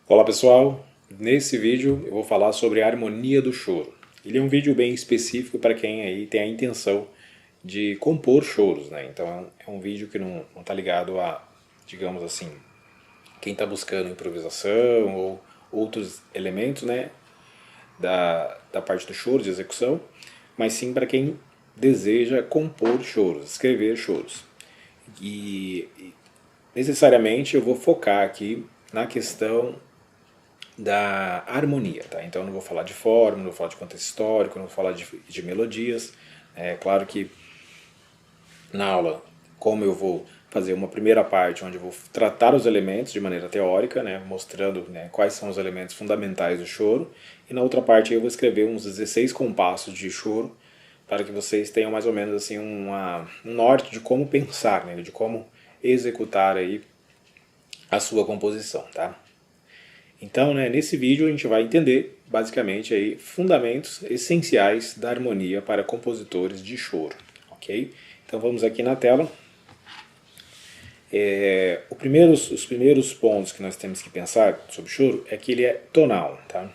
Olá pessoal, nesse vídeo eu vou falar sobre a harmonia do choro. Ele é um vídeo bem específico para quem aí tem a intenção de compor choros, né? Então é um vídeo que não está ligado a, digamos assim, quem está buscando improvisação ou outros elementos, né, da parte do choro, de execução, mas sim para quem deseja compor choros, escrever choros. E necessariamente eu vou focar aqui na questão da harmonia, tá? Então eu não vou falar de forma, não vou falar de contexto histórico, não vou falar de melodias. É claro que na aula, como eu vou fazer uma primeira parte onde eu vou tratar os elementos de maneira teórica, né, mostrando, né, quais são os elementos fundamentais do choro, e na outra parte eu vou escrever uns 16 compassos de choro para que vocês tenham mais ou menos assim um norte de como pensar, né, de como executar aí a sua composição, tá? Então, né, nesse vídeo a gente vai entender basicamente aí fundamentos essenciais da harmonia para compositores de choro, ok? Então vamos aqui na tela. Os primeiros pontos que nós temos que pensar sobre choro é que ele é tonal, tá?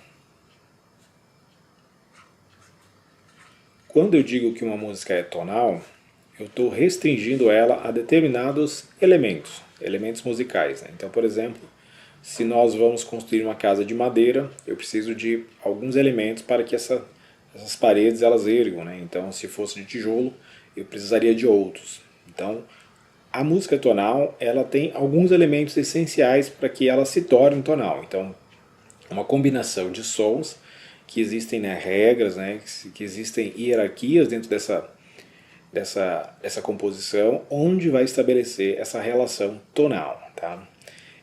Quando eu digo que uma música é tonal, eu estou restringindo ela a determinados elementos musicais, né? Então, por exemplo, se nós vamos construir uma casa de madeira, eu preciso de alguns elementos para que essas paredes elas ergam, né? Então, se fosse de tijolo, eu precisaria de outros. Então, a música tonal, ela tem alguns elementos essenciais para que ela se torne tonal. Então, uma combinação de sons, que existem, né, regras, né, que existem hierarquias dentro dessa composição, onde vai estabelecer essa relação tonal, tá?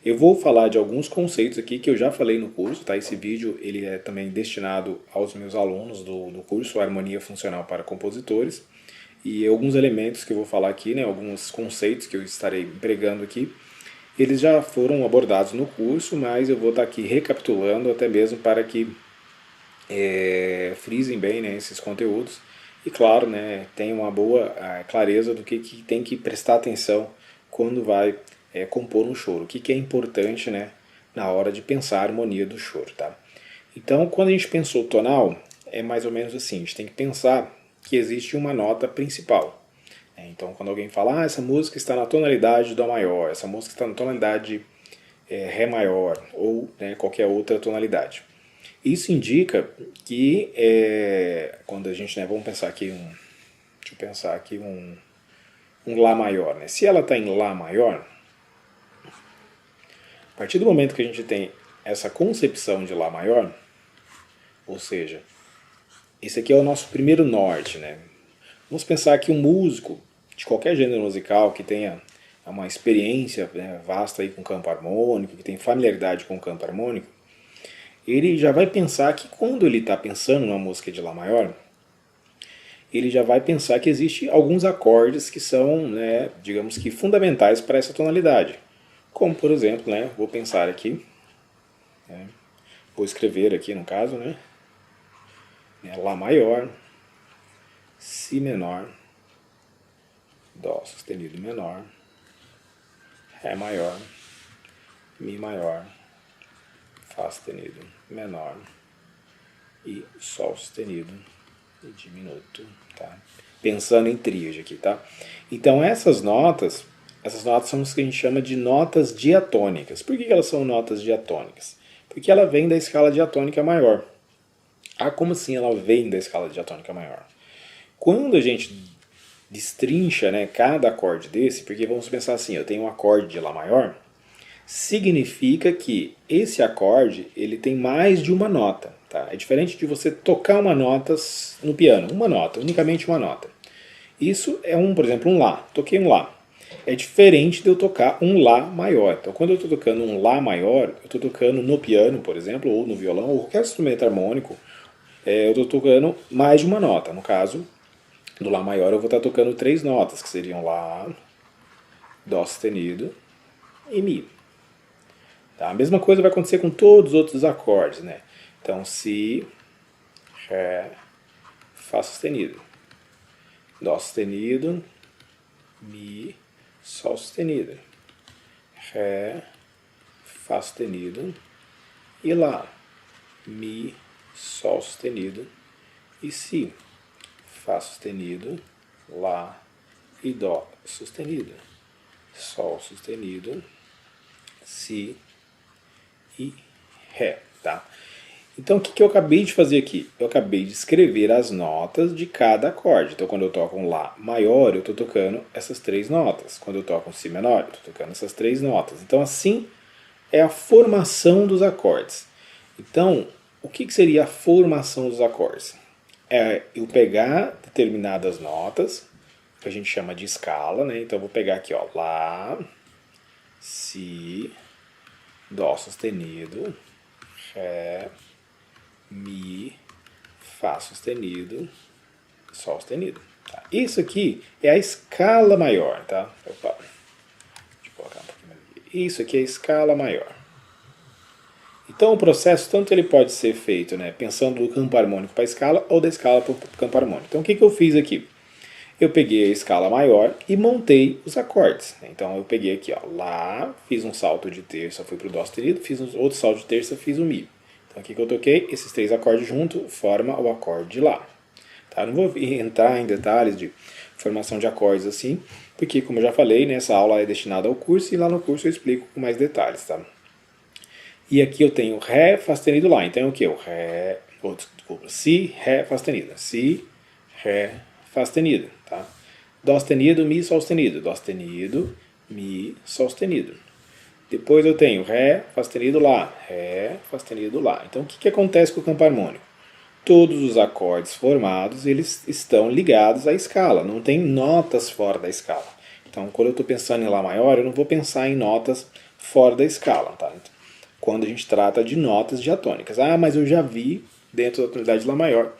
Eu vou falar de alguns conceitos aqui que eu já falei no curso, tá? Esse vídeo ele é também destinado aos meus alunos do curso Harmonia Funcional para Compositores, e alguns elementos que eu vou falar aqui, né, alguns conceitos que eu estarei empregando aqui, eles já foram abordados no curso, mas eu vou estar aqui recapitulando até mesmo para que frisem bem, né, esses conteúdos e, claro, né, tenham uma boa clareza do que tem que prestar atenção quando vai compor um choro, o que é importante, né, na hora de pensar a harmonia do choro. Tá? Então, quando a gente pensou tonal, é mais ou menos assim, a gente tem que pensar que existe uma nota principal. Então, quando alguém fala, essa música está na tonalidade Dó maior, essa música está na tonalidade Ré maior, ou, né, qualquer outra tonalidade. Isso indica que, quando a gente, né, vamos pensar aqui deixa eu pensar aqui um Lá maior, né? Se ela está em Lá maior, a partir do momento que a gente tem essa concepção de Lá maior, ou seja, esse aqui é o nosso primeiro norte, né? Vamos pensar que um músico de qualquer gênero musical que tenha uma experiência, né, vasta aí com campo harmônico, que tem familiaridade com o campo harmônico, ele já vai pensar que quando ele está pensando numa música de Lá maior, ele já vai pensar que existe alguns acordes que são, né, digamos que fundamentais para essa tonalidade. Como, por exemplo, né, vou pensar aqui, né, vou escrever aqui no caso, né, Lá maior, Si menor, Dó sustenido menor, Ré maior, Mi maior, Fá sustenido menor e Sol sustenido e diminuto, tá? Pensando em tríade aqui, tá? Então essas notas são as que a gente chama de notas diatônicas. Por que elas são notas diatônicas? Porque ela vem da escala diatônica maior. Como assim ela vem da escala diatônica maior? Quando a gente destrincha, né, cada acorde desse, porque vamos pensar assim, eu tenho um acorde de Lá maior, significa que esse acorde ele tem mais de uma nota. Tá? É diferente de você tocar uma nota no piano, uma nota, unicamente uma nota. Isso é por exemplo, um Lá. Toquei um Lá. É diferente de eu tocar um Lá maior. Então, quando eu estou tocando um Lá maior, eu estou tocando no piano, por exemplo, ou no violão, ou qualquer instrumento harmônico, eu estou tocando mais de uma nota. No caso do Lá maior, eu vou estar tocando 3 notas, que seriam Lá, Dó sustenido e Mi. Tá? A mesma coisa vai acontecer com todos os outros acordes, né? Então, Si, Ré, Fá sustenido, Dó sustenido, Mi, Sol sustenido, Ré, Fá sustenido, e Lá. Mi, Sol sustenido e Si. Fá sustenido, Lá e Dó sustenido. Sol sustenido, Si e Ré, tá? Então o que eu acabei de fazer aqui? Eu acabei de escrever as notas de cada acorde. Então quando eu toco um Lá maior, eu estou tocando essas 3 notas. Quando eu toco um Si menor, eu estou tocando essas 3 notas. Então assim é a formação dos acordes. Então, o que seria a formação dos acordes? É eu pegar determinadas notas, que a gente chama de escala, né? Então eu vou pegar aqui, ó, Lá, Si, Dó sustenido, Ré, Mi, Fá sustenido, Sol sustenido. Tá? Isso aqui é a escala maior, tá? Opa, deixa eu colocar um pouquinho mais aqui. Isso aqui é a escala maior. Então o processo, tanto ele pode ser feito, né, pensando do campo harmônico para a escala ou da escala para o campo harmônico. Então o que eu fiz aqui? Eu peguei a escala maior e montei os acordes. Então eu peguei aqui, ó, Lá, fiz um salto de terça, fui para o Dó sustenido, fiz um outro salto de terça, fiz o Mi. Então aqui que eu toquei, esses 3 acordes juntos formam o acorde de Lá. Tá? Não vou entrar em detalhes de formação de acordes assim, porque como eu já falei, né, essa aula é destinada ao curso e lá no curso eu explico com mais detalhes. Tá? E aqui eu tenho Ré, Fá sustenido, Lá. Então é o que? O Ré, desculpa, Si, Ré, Fá sustenido. Si, Ré, Fá sustenido. Tá? Dó sustenido, Mi, Sol sustenido. Dó sustenido, Mi, Sol sustenido. Depois eu tenho Ré, Fá sustenido, Lá. Ré, Fá sustenido, Lá. Então o que acontece com o campo harmônico? Todos os acordes formados eles estão ligados à escala. Não tem notas fora da escala. Então quando eu estou pensando em Lá maior, eu não vou pensar em notas fora da escala. Tá? Quando a gente trata de notas diatônicas. Ah, mas eu já vi dentro da tonalidade de Lá maior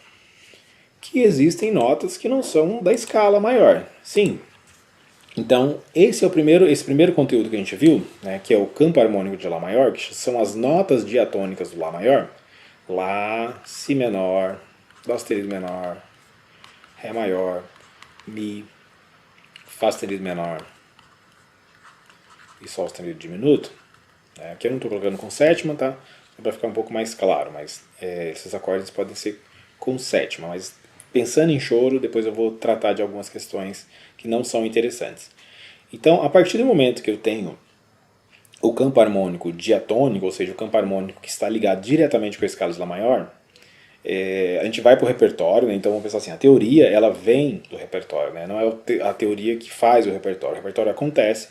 que existem notas que não são da escala maior. Sim. Então, esse primeiro conteúdo que a gente viu, né, que é o campo harmônico de Lá maior, que são as notas diatônicas do Lá maior. Lá, Si menor, Dó sustenido menor, Ré maior, Mi, Fá sustenido menor e Sol sustenido diminuto. Aqui eu não estou colocando com sétima, tá? Para ficar um pouco mais claro, mas esses acordes podem ser com sétima, mas pensando em choro, depois eu vou tratar de algumas questões que não são interessantes. Então, a partir do momento que eu tenho o campo harmônico diatônico, ou seja, o campo harmônico que está ligado diretamente com a escala de Lá maior, a gente vai para o repertório, né? Então vamos pensar assim, a teoria ela vem do repertório, né? Não é a teoria que faz o repertório acontece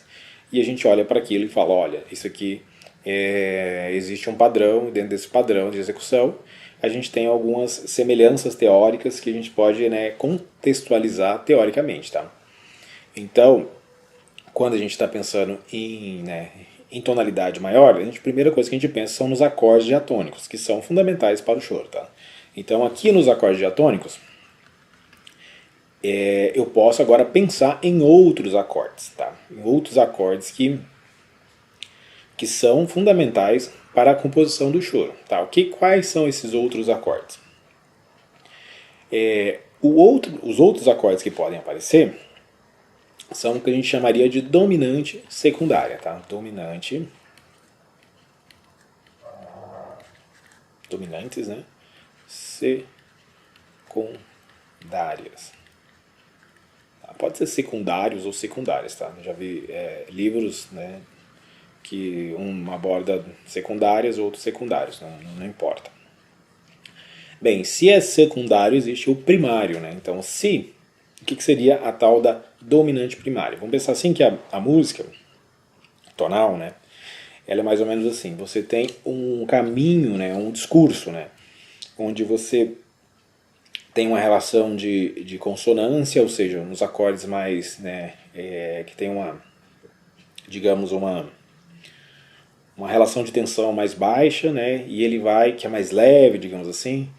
e a gente olha para aquilo e fala, olha, isso aqui existe um padrão, dentro desse padrão de execução a gente tem algumas semelhanças teóricas que a gente pode, né, contextualizar teoricamente. Tá? Então, quando a gente está pensando em tonalidade maior, a primeira coisa que a gente pensa são nos acordes diatônicos, que são fundamentais para o choro. Tá? Então, aqui nos acordes diatônicos, eu posso agora pensar em outros acordes, tá? Em outros acordes que são fundamentais para a composição do choro. Tá? Quais são esses outros acordes? Os outros acordes que podem aparecer são o que a gente chamaria de dominante secundária. Tá? Dominantes, né? Secundárias. Pode ser secundários ou secundárias. Tá? Eu já vi livros, né, que um aborda secundárias, outros secundários, não importa. Bem, se é secundário, existe o primário, né? Então, o que seria a tal da dominante primária? Vamos pensar assim que a música tonal, né? Ela é mais ou menos assim, você tem um caminho, né, um discurso, né, onde você tem uma relação de consonância, ou seja, nos acordes mais, né, que tem digamos, uma relação de tensão mais baixa, né, e ele que é mais leve, digamos assim,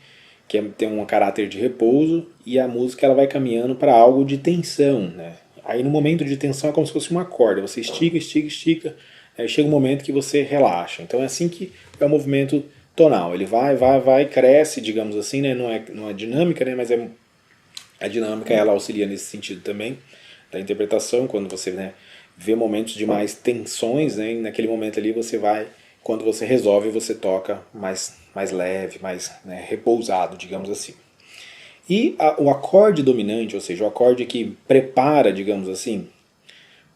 tem um caráter de repouso, e a música ela vai caminhando para algo de tensão, né. Aí no momento de tensão é como se fosse uma corda, você estica, estica, estica, aí chega um momento que você relaxa. Então é assim que é o movimento tonal, ele vai, cresce, digamos assim, né, não é dinâmica, né, mas a dinâmica ela auxilia nesse sentido também, da interpretação, quando você, né, vê momentos de mais tensões, né, e naquele momento ali você vai quando você resolve, você toca mais leve, mais, né, repousado, digamos assim. E o acorde dominante, ou seja, o acorde que prepara, digamos assim,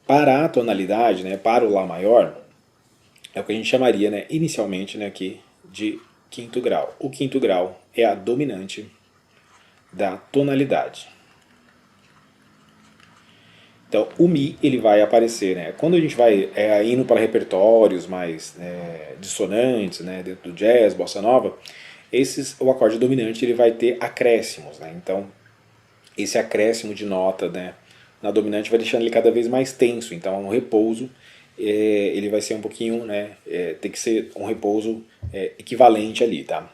para a tonalidade, né, para o Lá maior, é o que a gente chamaria, né, inicialmente, né, aqui de quinto grau. O quinto grau é a dominante da tonalidade. Então, o Mi ele vai aparecer, né? Quando a gente vai indo para repertórios mais dissonantes, né, dentro do jazz, bossa nova, o acorde dominante ele vai ter acréscimos, né? Então, esse acréscimo de nota, né, na dominante vai deixando ele cada vez mais tenso. Então, o repouso ele vai ser um pouquinho, né, tem que ser um repouso equivalente ali, tá?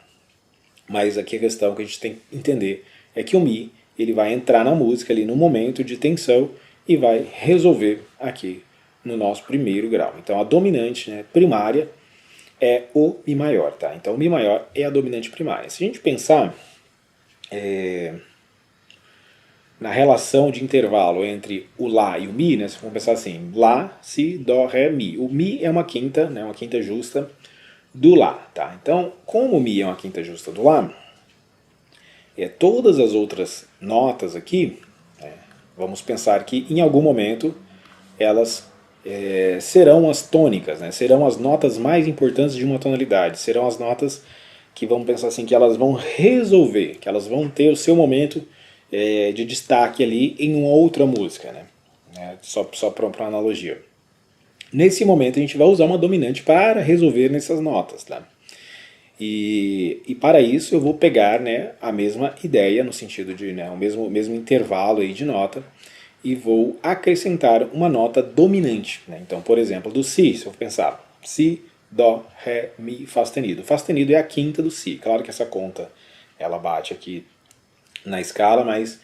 Mas aqui a questão que a gente tem que entender é que o Mi ele vai entrar na música ali no momento de tensão e vai resolver aqui no nosso primeiro grau. Então a dominante, né, primária é o Mi maior, tá? Então o Mi maior é a dominante primária. Se a gente pensar na relação de intervalo entre o Lá e o Mi, né, vamos pensar assim, Lá, Si, Dó, Ré, Mi. O Mi é uma quinta, né, uma quinta justa do Lá, tá? Então, como o Mi é uma quinta justa do Lá, todas as outras notas aqui, vamos pensar que em algum momento elas serão as tônicas, né? Serão as notas mais importantes de uma tonalidade, serão as notas que vamos pensar assim, que elas vão resolver, que elas vão ter o seu momento de destaque ali em uma outra música, né? Só para analogia. Nesse momento a gente vai usar uma dominante para resolver nessas notas, tá? E para isso eu vou pegar, né, a mesma ideia, no sentido de, né, o mesmo intervalo aí de nota, e vou acrescentar uma nota dominante, né? Então, por exemplo, do Si, se eu pensar Si, Dó, Ré, Mi, Fá sustenido. Fá sustenido é a quinta do Si. Claro que essa conta ela bate aqui na escala, mas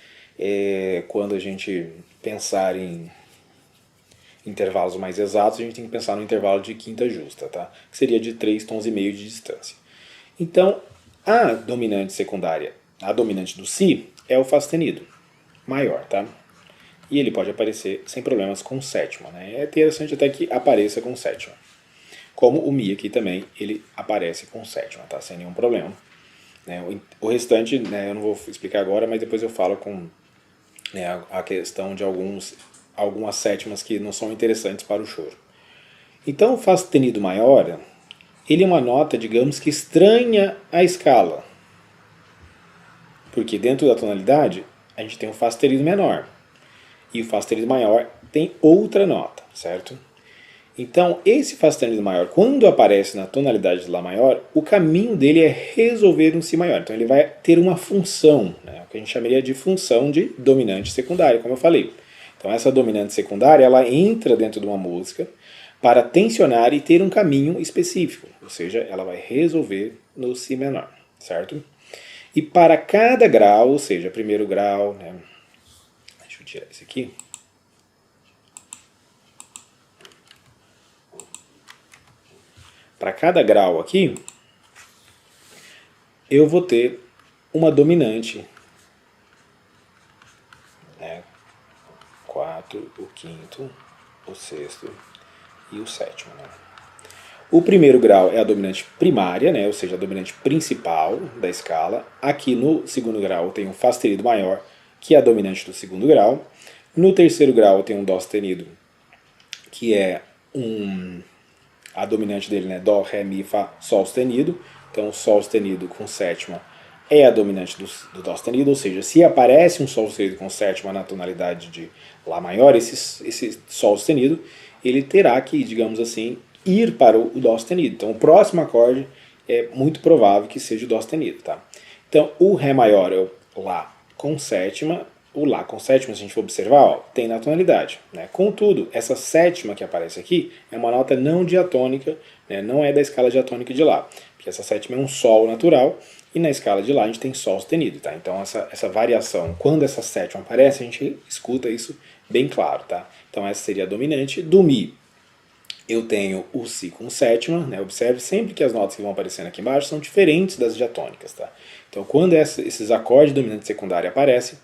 quando a gente pensar em intervalos mais exatos, a gente tem que pensar no intervalo de quinta justa, tá? Que seria de 3 tons e meio de distância. Então, a dominante secundária, a dominante do Si, é o Fá sustenido maior, tá? E ele pode aparecer sem problemas com sétima, né? É interessante até que apareça com sétima. Como o Mi aqui também, ele aparece com sétima, tá? Sem nenhum problema. Né? O restante, né, eu não vou explicar agora, mas depois eu falo com, né, a questão de algumas sétimas que não são interessantes para o choro. Então, o Fá sustenido maior, ele é uma nota, digamos que estranha à escala. Porque dentro da tonalidade, a gente tem o Fá sustenido menor. E o Fá sustenido maior tem outra nota, certo? Então, esse Fá sustenido maior, quando aparece na tonalidade de Lá maior, o caminho dele é resolver um Si maior. Então, ele vai ter uma função, né, o que a gente chamaria de função de dominante secundária, como eu falei. Então, essa dominante secundária, ela entra dentro de uma música para tensionar e ter um caminho específico, ou seja, ela vai resolver no Si menor, certo? E para cada grau, ou seja, primeiro grau, né, deixa eu tirar isso aqui. Para cada grau aqui, eu vou ter uma dominante. Né? 4, o quinto, o sexto e o sétimo. Né? O primeiro grau é a dominante primária, né? Ou seja, a dominante principal da escala. Aqui no segundo grau tem um Fá sustenido maior, que é a dominante do segundo grau. No terceiro grau tem um Dó sustenido, que é a dominante dele, né? Dó, Ré, Mi, Fá, Sol sustenido. Então, o Sol sustenido com sétima é a dominante do Dó sustenido, ou seja, se aparece um Sol sustenido com sétima na tonalidade de Lá maior, esse Sol sustenido, ele terá que, digamos assim, ir para o Dó sustenido. Então, o próximo acorde é muito provável que seja o Dó sustenido, tá? Então, o Ré maior é o Lá com sétima. O Lá com sétima, se a gente for observar, ó, tem na tonalidade. Né? Contudo, essa sétima que aparece aqui é uma nota não diatônica, né? Não é da escala diatônica de Lá, porque essa sétima é um Sol natural, e na escala de Lá a gente tem Sol sustenido. Tá? Então essa variação, quando essa sétima aparece, a gente escuta isso bem claro. Tá? Então essa seria a dominante. Do Mi, eu tenho o Si com sétima, né? Observe sempre que as notas que vão aparecendo aqui embaixo são diferentes das diatônicas. Tá? Então quando esses acordes dominante secundária aparecem,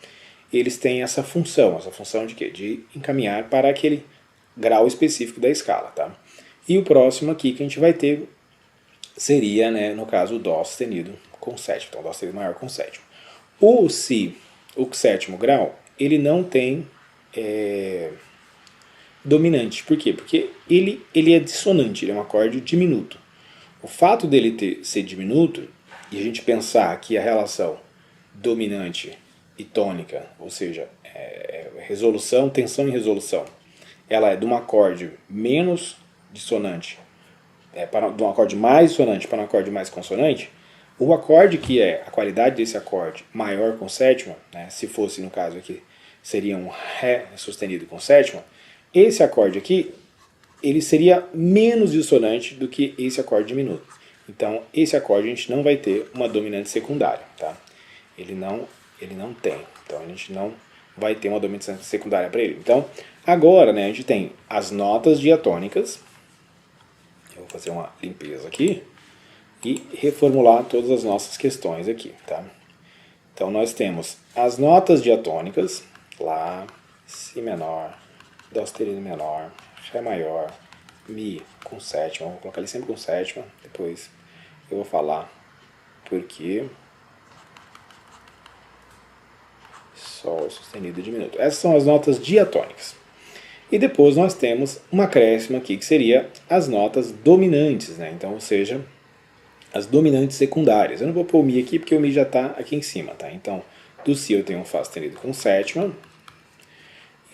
eles têm essa função de quê? De encaminhar para aquele grau específico da escala, tá? E o próximo aqui que a gente vai ter seria, né, no caso, o Dó sustenido com sétima. Então, Dó sustenido maior com sétima. O Si, o sétimo grau, ele não tem dominante. Por quê? Porque ele é dissonante, ele é um acorde diminuto. O fato dele ser diminuto, e a gente pensar que a relação dominante e tônica, ou seja, resolução, tensão e resolução, ela é de um acorde menos dissonante, de um acorde mais dissonante para um acorde mais consonante, o acorde que é a qualidade desse acorde maior com sétima, né, se fosse no caso aqui, seria um Ré sustenido com sétima, esse acorde aqui, ele seria menos dissonante do que esse acorde diminuto. Então, esse acorde a gente não vai ter uma dominante secundária, tá? Ele não tem. Então, a gente não vai ter uma dominante secundária para ele. Então, agora, né, a gente tem as notas diatônicas. Eu vou fazer uma limpeza aqui e reformular todas as nossas questões aqui, tá? Então, nós temos as notas diatônicas, Lá, Si menor, Dó sustenido menor, Ré maior, Mi com sétima, vou colocar ele sempre com sétima, depois eu vou falar por quê. Sol sustenido diminuto. Essas são as notas diatônicas. E depois nós temos uma acréscimo aqui, que seria as notas dominantes, né? Então, ou seja, as dominantes secundárias. Eu não vou pôr o Mi aqui, porque o Mi já está aqui em cima, tá? Então, do Si eu tenho um Fá sustenido com sétima,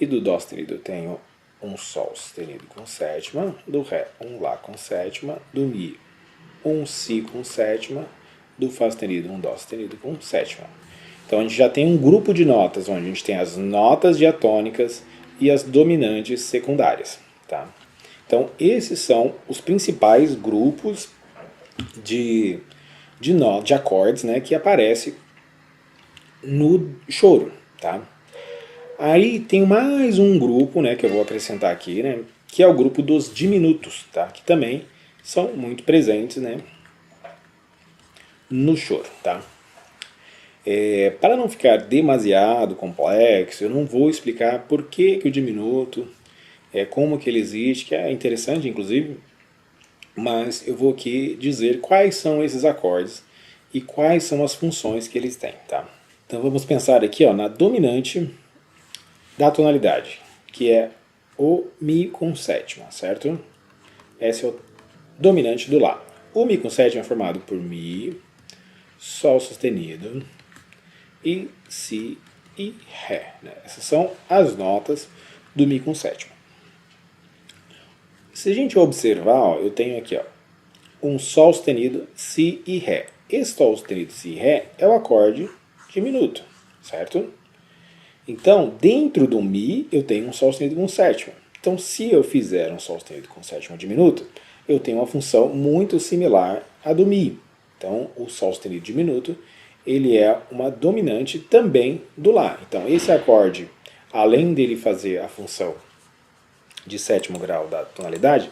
e do Dó sustenido eu tenho um Sol sustenido com sétima, do Ré um Lá com sétima, do Mi um Si com sétima, do Fá sustenido um Dó sustenido com sétima. Então a gente já tem um grupo de notas onde a gente tem as notas diatônicas e as dominantes secundárias, tá? Então esses são os principais grupos de acordes, né, que aparece no choro, tá? Aí tem mais um grupo, né, que eu vou acrescentar aqui, né, que é o grupo dos diminutos, tá? Que também são muito presentes, né, no choro, tá? Para não ficar demasiado complexo, eu não vou explicar por que o diminuto, como que ele existe, que é interessante inclusive, mas eu vou aqui dizer quais são esses acordes e quais são as funções que eles têm, tá? Então vamos pensar aqui, ó, na dominante da tonalidade, que é o Mi com sétima, certo? Esse é o dominante do Lá. O Mi com sétima é formado por Mi, Sol sustenido, e Si e Ré, né? Essas são as notas do Mi com sétima. Se a gente observar, ó, eu tenho aqui, ó, um Sol sustenido, Si e Ré. Esse Sol sustenido, Si e Ré é o acorde diminuto, certo? Então, dentro do Mi, eu tenho um Sol sustenido com sétima. Então, se eu fizer um Sol sustenido com sétima diminuto, eu tenho uma função muito similar à do Mi. Então, o Sol sustenido diminuto, ele é uma dominante também do Lá. Então, esse acorde, além dele fazer a função de sétimo grau da tonalidade,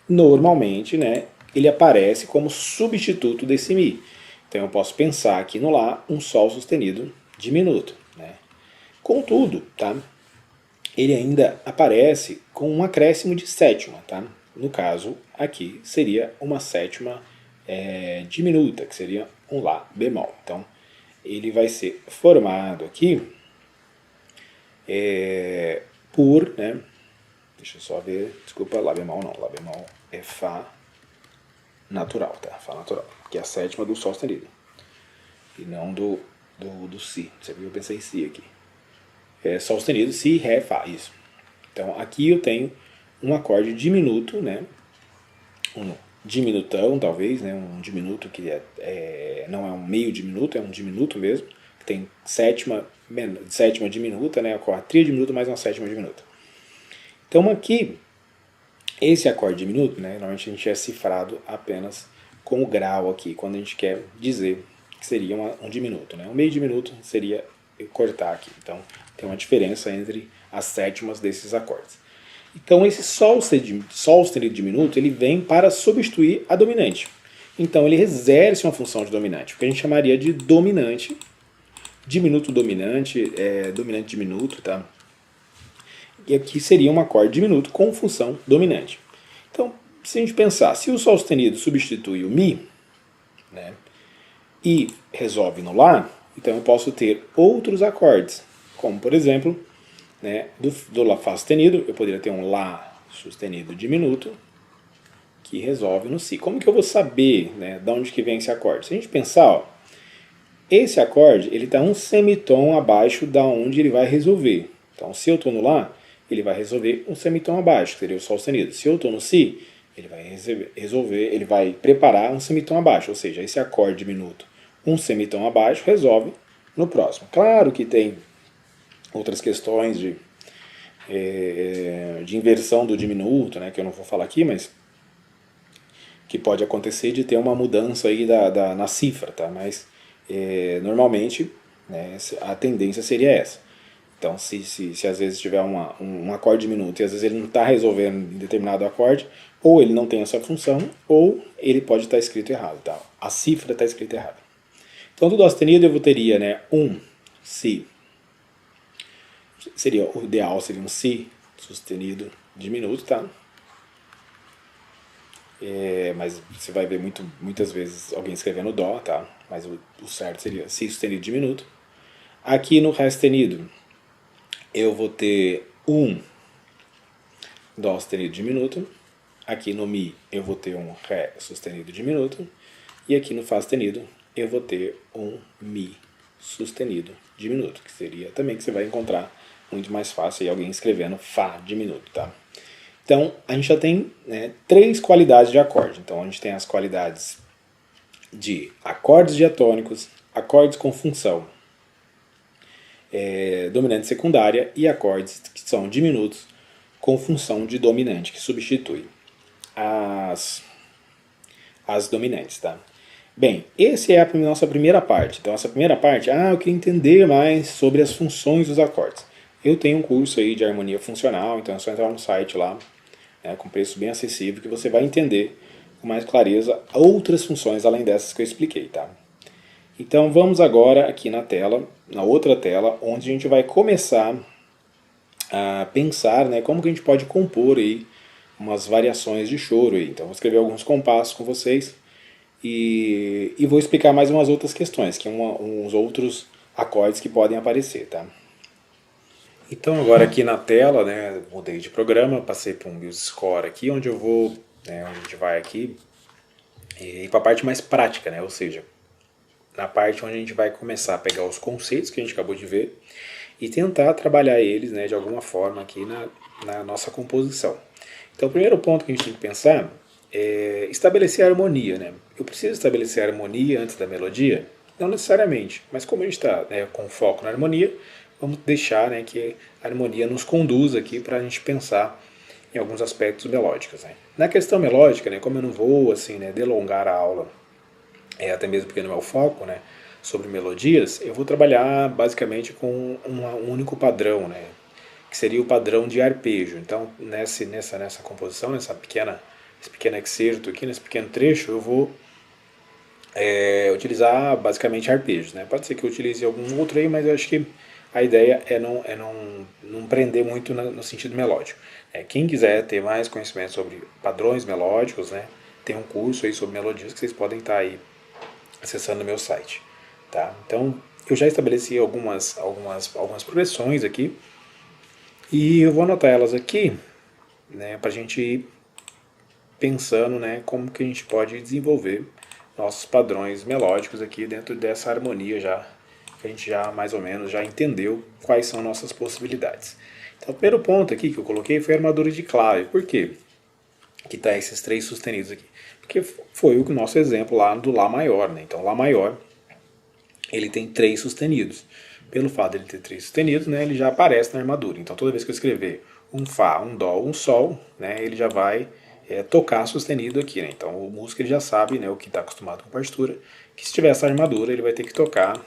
normalmente, né, ele aparece como substituto desse Mi. Então, eu posso pensar aqui no Lá um Sol sustenido diminuto, né? Contudo, tá, ele ainda aparece com um acréscimo de sétima, tá? No caso, aqui seria uma sétima diminuta, que seria um Lá bemol. Então, ele vai ser formado aqui por, né, deixa eu só ver, desculpa, Lá bemol não, Lá bemol é Fá natural, tá? Fá natural, que é a sétima do Sol sustenido, e não do Si. Você viu? Eu pensei em Si aqui. Sol sustenido, Si, Ré, Fá, isso. Então aqui eu tenho um acorde diminuto, né? Um diminutão, talvez, né? Um diminuto que não é um meio diminuto, é um diminuto mesmo, que tem sétima diminuta, né? A tríade diminuta mais uma sétima diminuta. Então aqui, esse acorde diminuto, né? Normalmente a gente é cifrado apenas com o grau aqui, quando a gente quer dizer que seria um diminuto, né? Um meio diminuto seria cortar aqui. Então tem uma diferença entre as sétimas desses acordes. Então esse Sol sustenido diminuto, ele vem para substituir a dominante. Então ele exerce uma função de dominante, o que a gente chamaria de dominante, diminuto dominante, dominante diminuto, tá? E aqui seria um acorde diminuto com função dominante. Então, se a gente pensar, se o Sol sustenido substitui o Mi, né, e resolve no Lá, então eu posso ter outros acordes, como por exemplo, né, do Lá Fá sustenido, eu poderia ter um Lá sustenido diminuto, que resolve no Si. Como que eu vou saber, né, de onde que vem esse acorde? Se a gente pensar, ó, esse acorde ele está um semitom abaixo da onde ele vai resolver. Então, se eu estou no Lá, ele vai resolver um semitom abaixo, que seria o Sol sustenido. Se eu estou no Si, ele vai resolver, ele vai preparar um semitom abaixo, ou seja, esse acorde diminuto, um semitom abaixo, resolve no próximo. Claro que tem outras questões de inversão do diminuto, né, que eu não vou falar aqui, mas que pode acontecer de ter uma mudança aí na cifra, tá? Mas normalmente, né, a tendência seria essa. Então, se às vezes tiver um acorde diminuto e às vezes ele não está resolvendo em determinado acorde, ou ele não tem essa função, ou ele pode estar escrito errado, tá? A cifra está escrita errada. Então, do Dó sustenido eu teria, né, um Si. O ideal seria um Si sustenido diminuto, tá? Mas você vai ver muitas vezes alguém escrevendo Dó, tá? Mas o certo seria Si sustenido diminuto. Aqui no Ré sustenido, eu vou ter um Dó sustenido diminuto. Aqui no Mi, eu vou ter um Ré sustenido diminuto. E aqui no Fá sustenido, eu vou ter um Mi sustenido diminuto, que seria também que você vai encontrar muito mais fácil aí alguém escrevendo Fá diminuto, tá? Então, a gente já tem, né, 3 qualidades de acorde. Então, a gente tem as qualidades de acordes diatônicos, acordes com função dominante secundária e acordes que são diminutos com função de dominante, que substitui as dominantes, tá? Bem, essa é a nossa primeira parte. Então, essa primeira parte, eu queria entender mais sobre as funções dos acordes. Eu tenho um curso aí de harmonia funcional, então é só entrar no site lá, né, com preço bem acessível, que você vai entender com mais clareza outras funções além dessas que eu expliquei, tá? Então vamos agora aqui na tela, na outra tela, onde a gente vai começar a pensar, né, como que a gente pode compor aí umas variações de choro aí. Então vou escrever alguns compassos com vocês e vou explicar mais umas outras questões, que uns outros acordes que podem aparecer, tá? Então agora aqui na tela, né, mudei de programa, passei para um Music Score aqui, onde eu vou, né, onde a gente vai aqui e para a parte mais prática, né, ou seja, na parte onde a gente vai começar a pegar os conceitos que a gente acabou de ver e tentar trabalhar eles, né, de alguma forma aqui na nossa composição. Então o primeiro ponto que a gente tem que pensar é estabelecer a harmonia, né? Eu preciso estabelecer a harmonia antes da melodia? Não necessariamente, mas como a gente está, né, com foco na harmonia, vamos deixar, né, que a harmonia nos conduza aqui para a gente pensar em alguns aspectos melódicos, né? Na questão melódica, né, como eu não vou assim, né, delongar a aula, até mesmo porque não é o foco, né, sobre melodias, eu vou trabalhar basicamente com um único padrão, né, que seria o padrão de arpejo. Então, nessa composição, esse pequeno excerto aqui, nesse pequeno trecho, eu vou utilizar basicamente arpejos, né? Pode ser que eu utilize algum outro aí, mas eu acho que a ideia é não prender muito no sentido melódico. Quem quiser ter mais conhecimento sobre padrões melódicos, né, tem um curso aí sobre melodias que vocês podem estar aí acessando o meu site. Tá? Então, eu já estabeleci algumas progressões aqui e eu vou anotar elas aqui, né, para a gente ir pensando, né, como que a gente pode desenvolver nossos padrões melódicos aqui dentro dessa harmonia já, que a gente já mais ou menos já entendeu quais são nossas possibilidades. Então o primeiro ponto aqui que eu coloquei foi a armadura de clave. Por quê que está esses 3 sustenidos aqui? Porque foi o nosso exemplo lá do Lá maior, né? Então Lá maior, ele tem 3 sustenidos. Pelo fato de ele ter 3 sustenidos, né, ele já aparece na armadura. Então toda vez que eu escrever um Fá, um Dó, um Sol, né, ele já vai tocar sustenido aqui, né? Então o músico ele já sabe, né, o que está acostumado com partitura, que se tiver essa armadura ele vai ter que tocar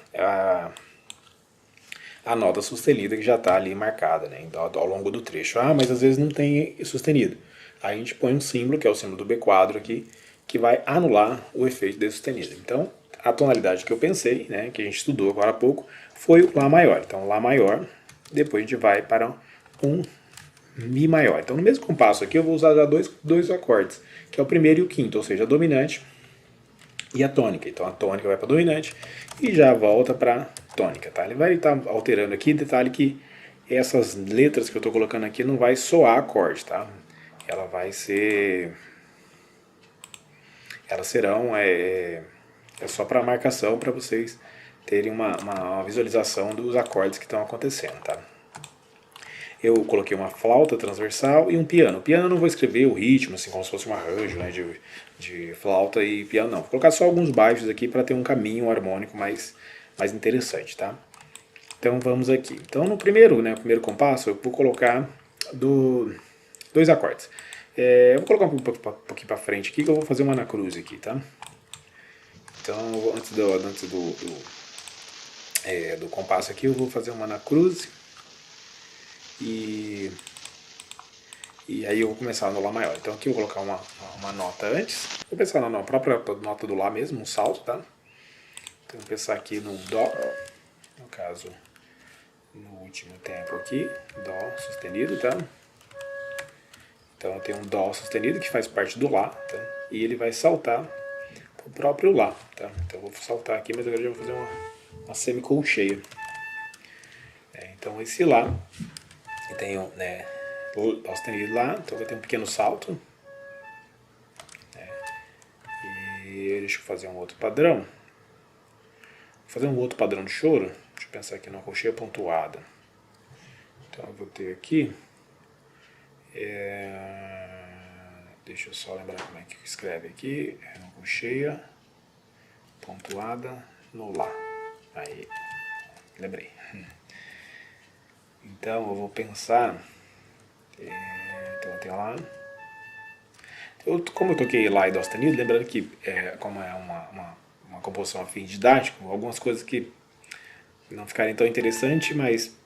a nota sustenida que já está ali marcada, né, ao longo do trecho. Mas às vezes não tem sustenido. Aí a gente põe um símbolo, que é o símbolo do B quadro aqui, que vai anular o efeito desse sustenido. Então a tonalidade que eu pensei, né, que a gente estudou agora há pouco, foi o Lá maior. Então Lá maior, depois a gente vai para um Mi maior. Então no mesmo compasso aqui eu vou usar já dois acordes, que é o primeiro e o quinto, ou seja, a dominante e a tônica. Então a tônica vai para dominante e já volta para tônica, tá? Ele vai estar alterando aqui, detalhe que essas letras que eu estou colocando aqui não vai soar acorde, tá? Ela vai ser, elas serão é só para marcação, para vocês terem uma visualização dos acordes que estão acontecendo, tá? Eu coloquei uma flauta transversal e um piano. O piano eu não vou escrever o ritmo, assim, como se fosse um arranjo, né, de flauta e piano, não. Vou colocar só alguns baixos aqui para ter um caminho harmônico mais interessante, tá? Então vamos aqui. Então no primeiro, né, primeiro compasso, eu vou colocar dois acordes. Eu vou colocar um pouquinho para frente aqui, que eu vou fazer uma anacruse aqui, tá? Então do compasso aqui, eu vou fazer uma anacruse. E aí eu vou começar no Lá maior. Então aqui eu vou colocar uma nota antes. Vou pensar na própria nota do Lá mesmo, um salto, tá? Então vou pensar aqui no Dó, no caso, no último tempo aqui, Dó sustenido, tá? Então eu tenho um Dó sustenido que faz parte do Lá, tá? E ele vai saltar pro próprio Lá, tá? Então eu vou saltar aqui, mas agora eu já vou fazer uma semicolcheia. Então esse Lá, eu tenho, né, o Dó sustenido lá, então vai ter um pequeno salto. E deixa eu fazer um outro padrão. Vou fazer um outro padrão de choro. Deixa eu pensar aqui numa colcheia pontuada. Então eu vou ter aqui. Deixa eu só lembrar como é que escreve aqui. É uma colcheia pontuada no Lá. Aí, lembrei. Então eu vou pensar. Então eu tenho Lá. Como eu toquei Lá e Dó sustenido, lembrando que como é uma composição a fim didático, algumas coisas que não ficarem tão interessantes, mas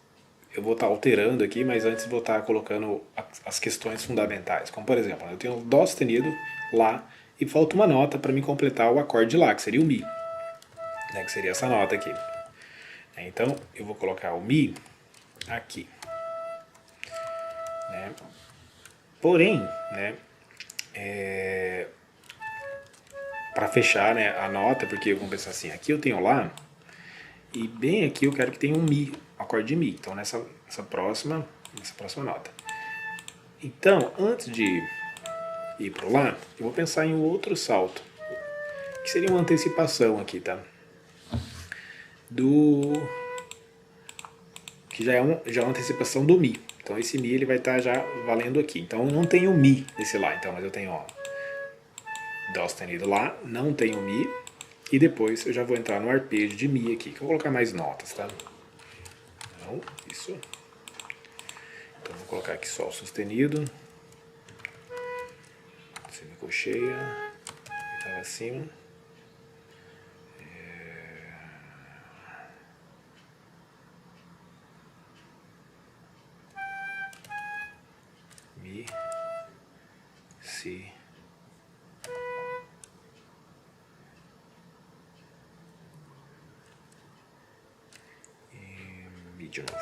eu vou estar alterando aqui, mas antes vou estar colocando as questões fundamentais. Como por exemplo, eu tenho Dó sustenido, Lá, e falta uma nota para me completar o acorde de Lá, que seria o Mi, né, que seria essa nota aqui. Então eu vou colocar o Mi aqui. Né? Porém, né, para fechar, né, a nota, porque vamos pensar assim, aqui eu tenho Lá, e bem aqui eu quero que tenha um Mi, um acorde de Mi, então nessa próxima nota. Então, antes de ir para Lá, eu vou pensar em um outro salto, que seria uma antecipação aqui, tá? Que já é uma antecipação do Mi. Então esse Mi ele vai estar já valendo aqui. Então eu não tenho Mi nesse Lá, então, mas eu tenho Dó sustenido Lá, não tenho Mi, e depois eu já vou entrar no arpejo de Mi aqui, que eu vou colocar mais notas, tá? Então, isso. Então vou colocar aqui Sol sustenido, semicolcheia, oitava acima. Mi, Si, Mi de novo.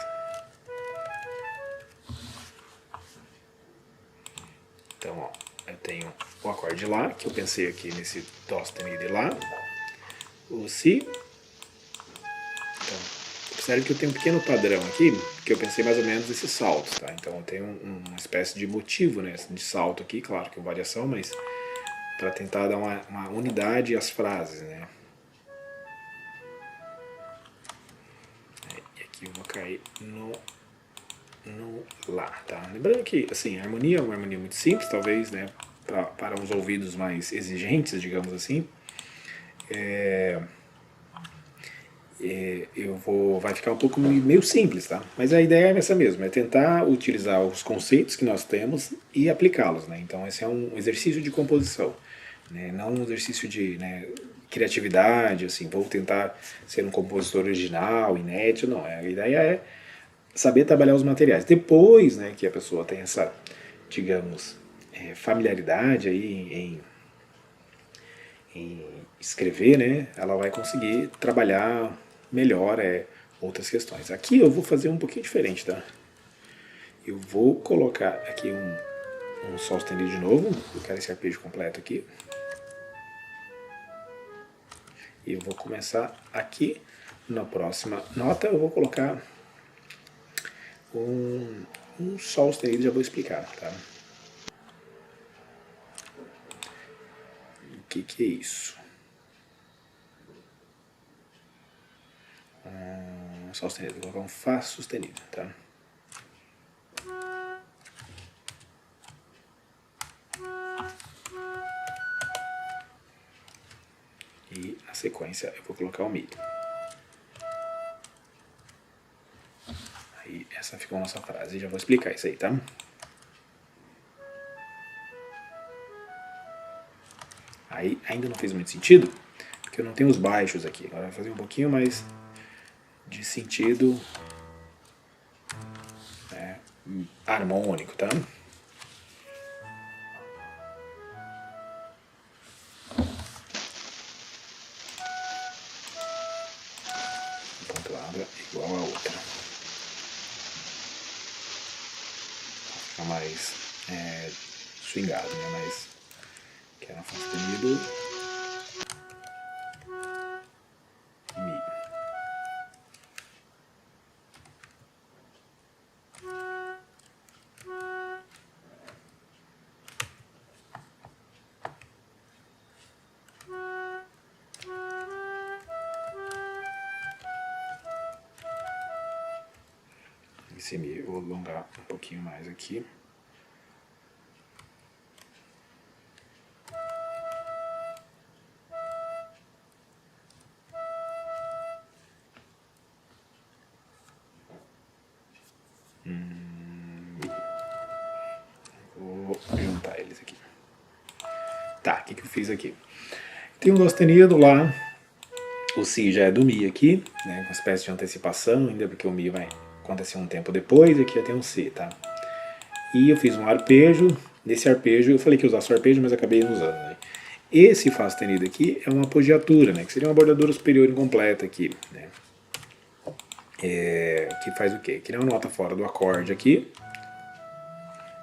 Então, ó, eu tenho o acorde de Lá, que eu pensei aqui nesse Dó sustenido de Lá, o Si. Então, observe que eu tenho um pequeno padrão aqui, que eu pensei mais ou menos esses saltos, tá? Então eu tenho uma espécie de motivo, né, de salto aqui, claro que é variação, mas para tentar dar uma unidade às frases, né? E aqui eu vou cair no Lá, tá? Lembrando que, assim, a harmonia é uma harmonia muito simples, talvez, né, para os ouvidos mais exigentes, digamos assim. Vai ficar um pouco meio simples, tá? Mas a ideia é essa mesmo, é tentar utilizar os conceitos que nós temos e aplicá-los, né? Então esse é um exercício de composição, né? Não um exercício de, né, criatividade, assim, vou tentar ser um compositor original, inédito, não. A ideia é saber trabalhar os materiais. Depois, né, que a pessoa tem essa, digamos, familiaridade aí em escrever, né, ela vai conseguir trabalhar melhor outras questões. Aqui eu vou fazer um pouquinho diferente, tá? Eu vou colocar aqui um Sol sustenido de novo, eu quero esse arpejo completo aqui. E eu vou começar aqui. Na próxima nota eu vou colocar um Sol sustenido, já vou explicar, tá? O que é isso? Sol sustenido, vou colocar um Fá sustenido, tá? E na sequência eu vou colocar o Mi. Aí essa ficou a nossa frase, já vou explicar isso aí, tá? Aí ainda não fez muito sentido, porque eu não tenho os baixos aqui. Agora vai fazer um pouquinho mais de sentido harmônico, tá? Pontuada igual a outra. Fica mais swingado, né? Mais que era Fá sustenido. Mi. Esse Mi eu vou alongar um pouquinho mais aqui. Vou juntar eles aqui. Tá, o que eu fiz aqui? Tem um Dó sustenido lá. O Si já é do Mi aqui, né, uma espécie de antecipação, ainda porque o Mi vai acontecer um tempo depois, e aqui já tem um Si, tá? E eu fiz um arpejo, nesse arpejo, eu falei que ia usar só arpejo, mas acabei não usando, né? Esse Fá sustenido aqui é uma apogiatura, né, que seria uma bordadura superior incompleta aqui, né? Que faz o quê? Cria uma nota fora do acorde aqui,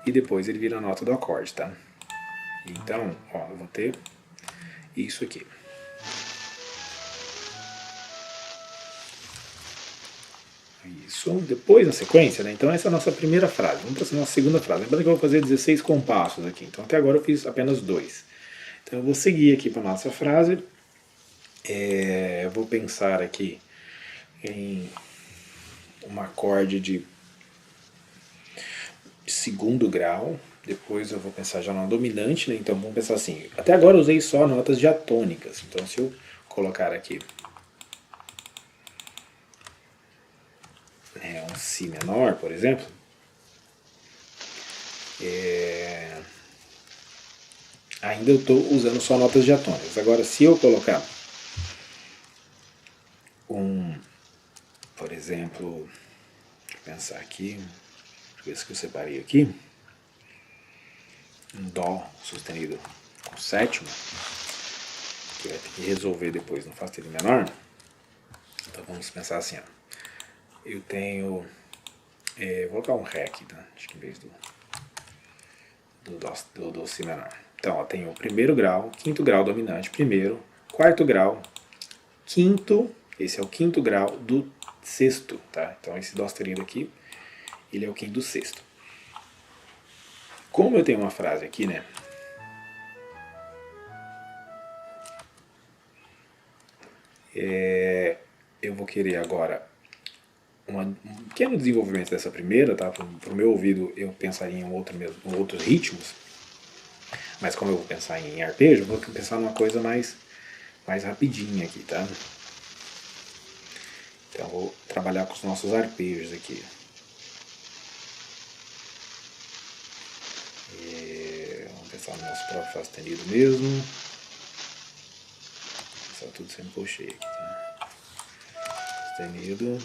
e depois ele vira a nota do acorde, tá? Então, ó, eu vou ter isso aqui. Isso, depois na sequência, né? Então essa é a nossa primeira frase. Vamos para a nossa segunda frase. Lembrando que eu vou fazer 16 compassos aqui. Então até agora eu fiz apenas 2. Então eu vou seguir aqui para a nossa frase. Eu vou pensar aqui em um acorde de segundo grau. Depois eu vou pensar já na dominante, né? Então vamos pensar assim. Até agora eu usei só notas diatônicas. Então se eu colocar aqui um Si menor, por exemplo, ainda eu estou usando só notas diatônicas. Agora, se eu colocar por exemplo, deixa eu pensar aqui, deixa eu ver se eu separei aqui, um Dó sustenido com sétima, que vai ter que resolver depois no Fá sustenido menor. Então vamos pensar assim, ó. Eu tenho, vou colocar um Ré aqui, tá? Acho que em vez do Si menor. Então, ó, tem o primeiro grau, quinto grau dominante, primeiro, quarto grau, quinto, esse é o quinto grau do sexto, tá? Então esse Dó sustenido aqui, ele é o quinto do sexto. Como eu tenho uma frase aqui, né? Eu vou querer agora um pequeno desenvolvimento dessa primeira, tá? Para o meu ouvido eu pensaria em outros ritmos, mas como eu vou pensar em arpejo, eu vou pensar numa coisa mais rapidinha aqui, tá? Então eu vou trabalhar com os nossos arpejos aqui. Vamos pensar no nosso próprio Fá sustenido mesmo. Só tudo sem colcheia aqui, tá? Sustenido.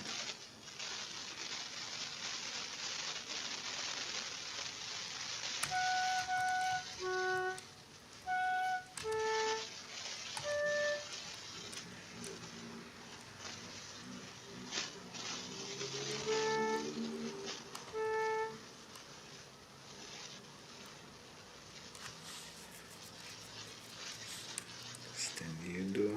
Sustenido.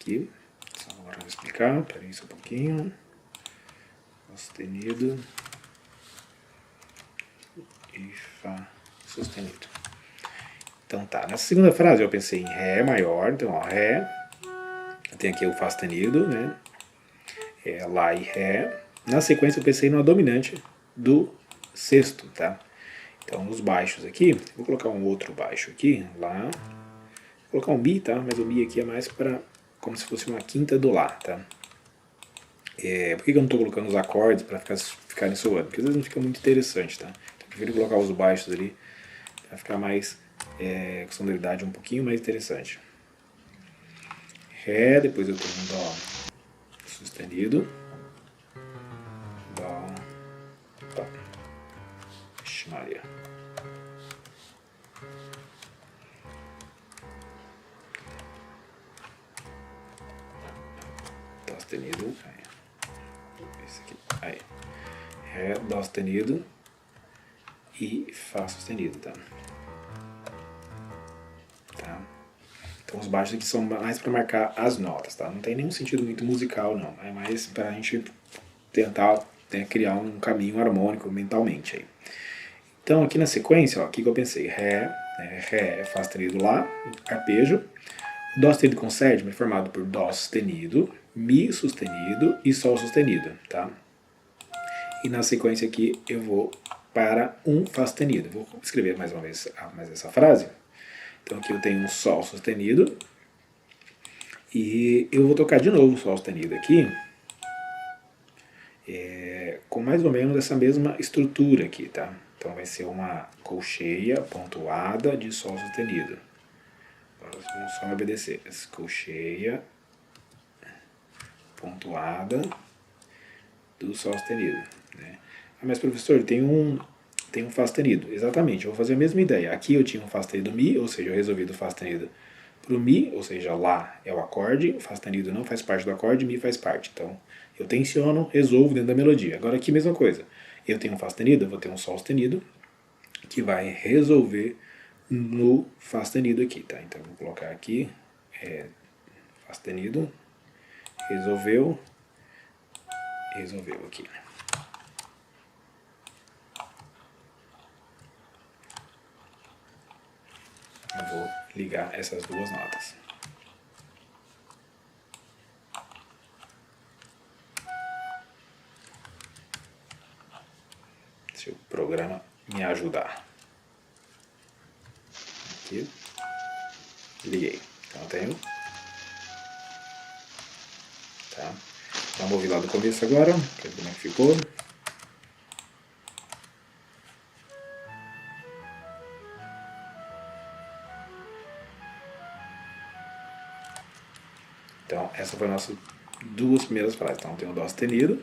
aqui. Só agora eu vou explicar, peraí só um pouquinho. Dó sustenido e Fá sustenido. Então tá, nessa segunda frase eu pensei em Ré maior, então ó, Ré, tem aqui o Fá sustenido, né? Lá e Ré. Na sequência eu pensei numa dominante do sexto, tá? Então nos baixos aqui, vou colocar um outro baixo aqui, Lá. Vou colocar um Mi, tá? Mas o Mi aqui é mais para como se fosse uma quinta do Lá, tá? Por que eu não estou colocando os acordes para ficarem soando? Porque às vezes não fica muito interessante, tá? Então eu prefiro colocar os baixos ali para ficar mais com sonoridade um pouquinho mais interessante. Ré, depois eu tenho um Dó sustenido. Dó. Tá. Vixe Maria. Dó sustenido. Esse aqui. Aí. Ré, Dó sustenido e Fá sustenido, tá? Então os baixos aqui são mais para marcar as notas, tá? Não tem nenhum sentido muito musical, não. É mais para a gente tentar criar um caminho harmônico mentalmente aí. Então aqui na sequência, ó, aqui que eu pensei, Ré, Ré, Fá sustenido, Lá, arpejo. Dó sustenido com sétima é formado por Dó sustenido, Mi sustenido e Sol sustenido, tá? E na sequência aqui eu vou para um Fá sustenido. Vou escrever mais uma vez essa frase. Então aqui eu tenho um Sol sustenido e eu vou tocar de novo o Sol sustenido aqui com mais ou menos essa mesma estrutura aqui, tá? Então vai ser uma colcheia pontuada de Sol sustenido. Agora vamos só obedecer. Essa colcheia pontuada do Sol sustenido, né? Ah, mas professor, tem um Fá sustenido. Exatamente, eu vou fazer a mesma ideia. Aqui eu tinha um Fá sustenido Mi, ou seja, eu resolvi do Fá sustenido para o Mi, ou seja, Lá é o acorde, o Fá sustenido não faz parte do acorde, Mi faz parte. Então eu tensiono, resolvo dentro da melodia. Agora aqui mesma coisa. Eu tenho um Fá sustenido, eu vou ter um Sol sustenido, que vai resolver no Fá sustenido aqui, tá? Então eu vou colocar aqui, Fá sustenido, resolveu aqui, né? Eu vou ligar essas duas notas. Se o programa me ajudar. Aqui. Liguei. Então eu tenho. Tá. Vamos ouvir lá do começo agora. Pra ver como é que ficou. Então, essa foi a nossa duas primeiras frases. Então, tem o Dó sustenido.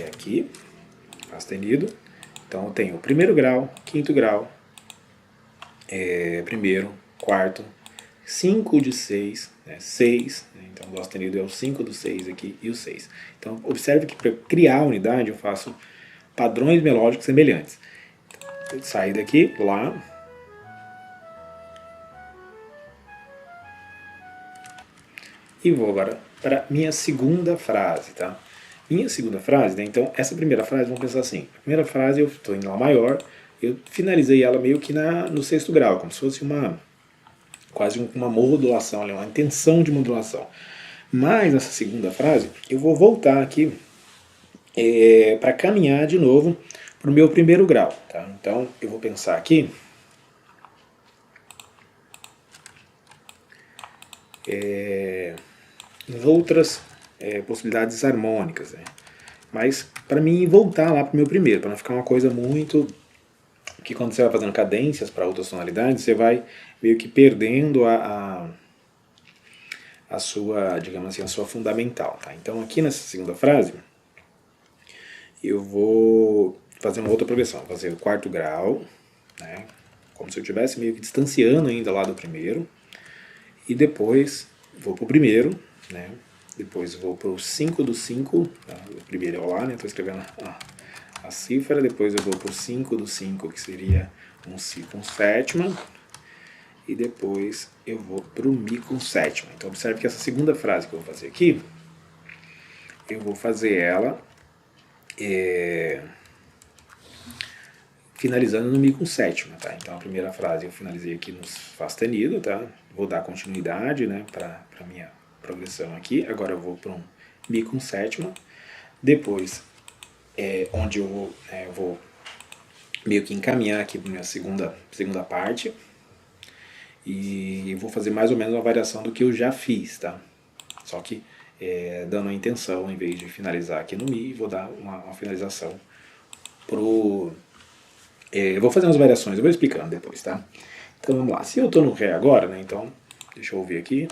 Aqui, Fá sustenido. Então, eu tenho o primeiro grau, quinto grau, primeiro, quarto, 5 de 6, 6. Né? Então, o Dó sustenido é o 5 do 6 aqui e o 6. Então, observe que para criar a unidade eu faço padrões melódicos semelhantes. Então, sair daqui, Lá. E vou agora para minha segunda frase, tá? Minha segunda frase, né? Então essa primeira frase, vamos pensar assim. A primeira frase eu estou em Lá maior, eu finalizei ela meio que no sexto grau, como se fosse quase uma modulação, uma intenção de modulação. Mas nessa segunda frase, eu vou voltar aqui para caminhar de novo para o meu primeiro grau, tá? Então eu vou pensar aqui em outras possibilidades harmônicas, né? Mas para mim voltar lá para o meu primeiro, para não ficar uma coisa muito que quando você vai fazendo cadências para outras tonalidades, você vai meio que perdendo a sua, digamos assim, a sua fundamental, tá? Então aqui nessa segunda frase eu vou fazer uma outra progressão, vou fazer o quarto grau, né? Como se eu estivesse meio que distanciando ainda lá do primeiro, e depois vou para o primeiro, né? Depois vou para o 5 do 5, tá? O primeiro é o Lá, né? Estou escrevendo a cifra, depois eu vou para o 5 do 5, que seria um Si com sétima, e depois eu vou para o Mi com sétima. Então observe que essa segunda frase que eu vou fazer aqui, eu vou fazer ela finalizando no Mi com sétima, tá? Então a primeira frase eu finalizei aqui no Fá sustenido, tá? Vou dar continuidade, né, para minha progressão aqui. Agora eu vou para um Mi com sétima. Depois, onde eu vou meio que encaminhar aqui para minha segunda parte. E vou fazer mais ou menos uma variação do que eu já fiz, tá? Só que dando a intenção, em vez de finalizar aqui no Mi, vou dar uma finalização pro... eu vou fazer umas variações, eu vou explicando depois, tá? Então vamos lá. Se eu tô no Ré agora, né? Então, deixa eu ouvir aqui.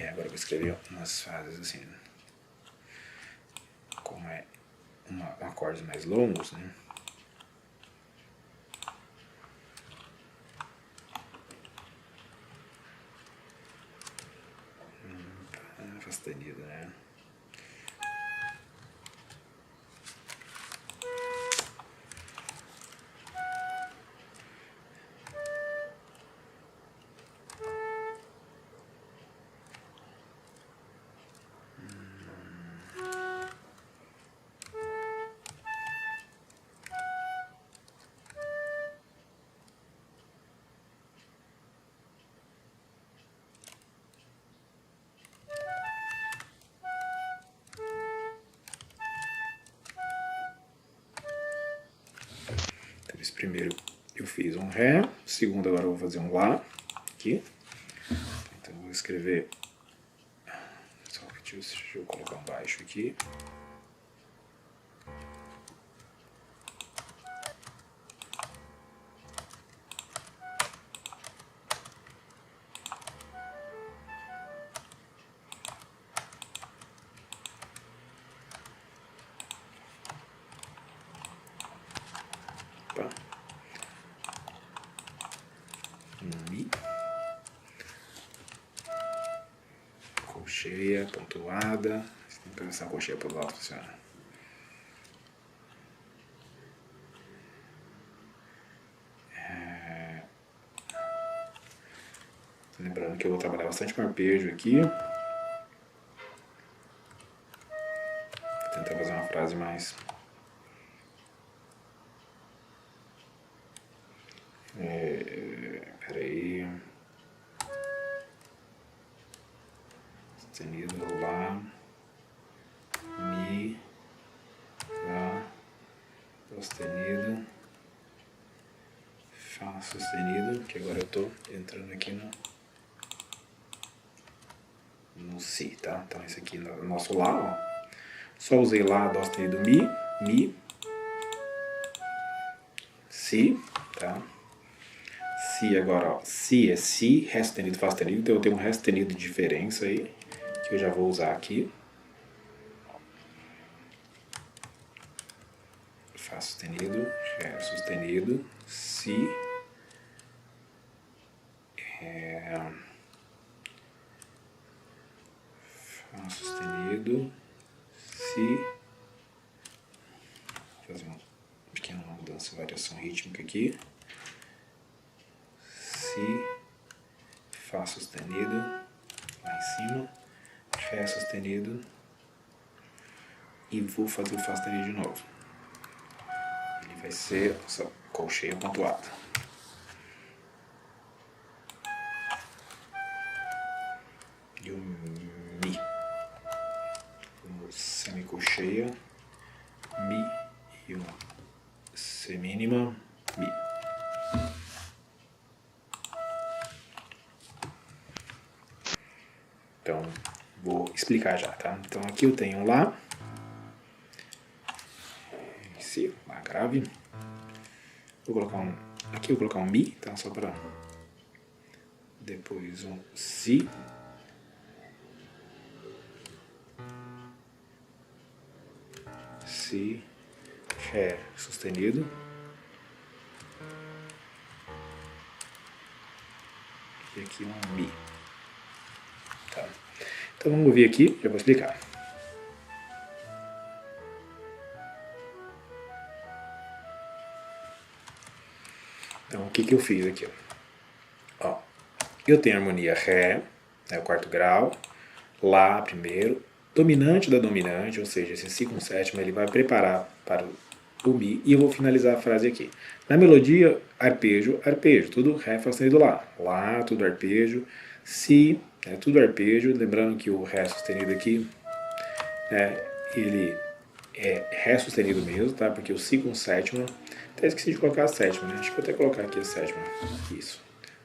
Agora eu vou escrever umas frases assim, como acordes mais longos, né? Fá sustenido, né? Então esse primeiro eu fiz um Ré, segundo agora eu vou fazer um Lá, aqui. Então eu vou escrever, só que deixa eu colocar um baixo aqui. Opa. Mi. Colcheia, pontuada. Tem que pegar essa colcheia para o lado, funciona. Lembrando que eu vou trabalhar bastante com arpejo aqui. Vou tentar fazer uma frase mais... peraí... Sustenido, Lá, Mi, Lá, sustenido, Fá sustenido, que agora eu tô entrando aqui no Si, tá? Então esse aqui no nosso Lá, ó. Só usei Lá, Dó sustenido, Mi, Si, tá? Si agora, ó, Si é Si, Ré sustenido, Fá sustenido, então eu tenho um Ré sustenido de diferença aí, que eu já vou usar aqui. Fá sustenido, Ré sustenido, Si, Fá sustenido, Si, vou fazer uma pequena mudança, variação rítmica aqui, Si, Fá sustenido, lá em cima, Ré sustenido, e vou fazer o Fá sustenido de novo. Ele vai ser essa colcheia pontuada. E o Mi. Semicolcheia, Mi e o semínima, Mi. Então, vou explicar já, tá? Então aqui eu tenho Lá, Si, Lá grave. Vou colocar aqui eu vou colocar um Mi, tá? Só para... Depois um Si. Si, Ré sustenido. E aqui um Mi. Então vamos ouvir aqui, já vou explicar. Então o que eu fiz aqui? Ó, eu tenho a harmonia Ré, né, o quarto grau, Lá primeiro, dominante da dominante, ou seja, esse Si com sétima ele vai preparar para o Mi e eu vou finalizar a frase aqui. Na melodia, arpejo, arpejo, tudo Ré, Fá sustenido Lá. Lá, tudo arpejo, Si, tudo arpejo, lembrando que o Ré sustenido aqui, ele é Ré sustenido mesmo, tá? Porque o Si com sétima, até esqueci de colocar a sétima, né? Acho que vou até colocar aqui a sétima, isso,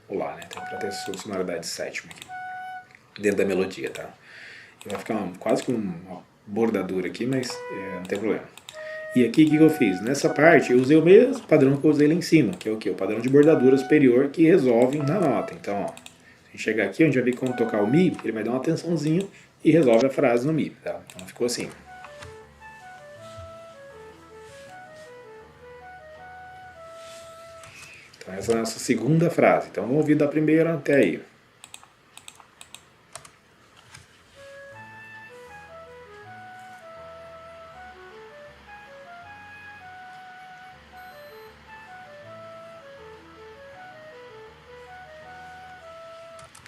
o Lá, né? Para ter a sonoridade sétima aqui, dentro da melodia, tá? Vai ficar quase que uma bordadura aqui, mas não tem problema. E aqui o que eu fiz? Nessa parte eu usei o mesmo padrão que eu usei lá em cima, que é o que? O padrão de bordadura superior que resolve na nota. Então, ó, se a gente chegar aqui, a gente vai ver que quando tocar o Mi, ele vai dar uma tensãozinha e resolve a frase no Mi. Tá? Então ficou assim. Então essa é a nossa segunda frase. Então vamos ouvir da primeira até aí.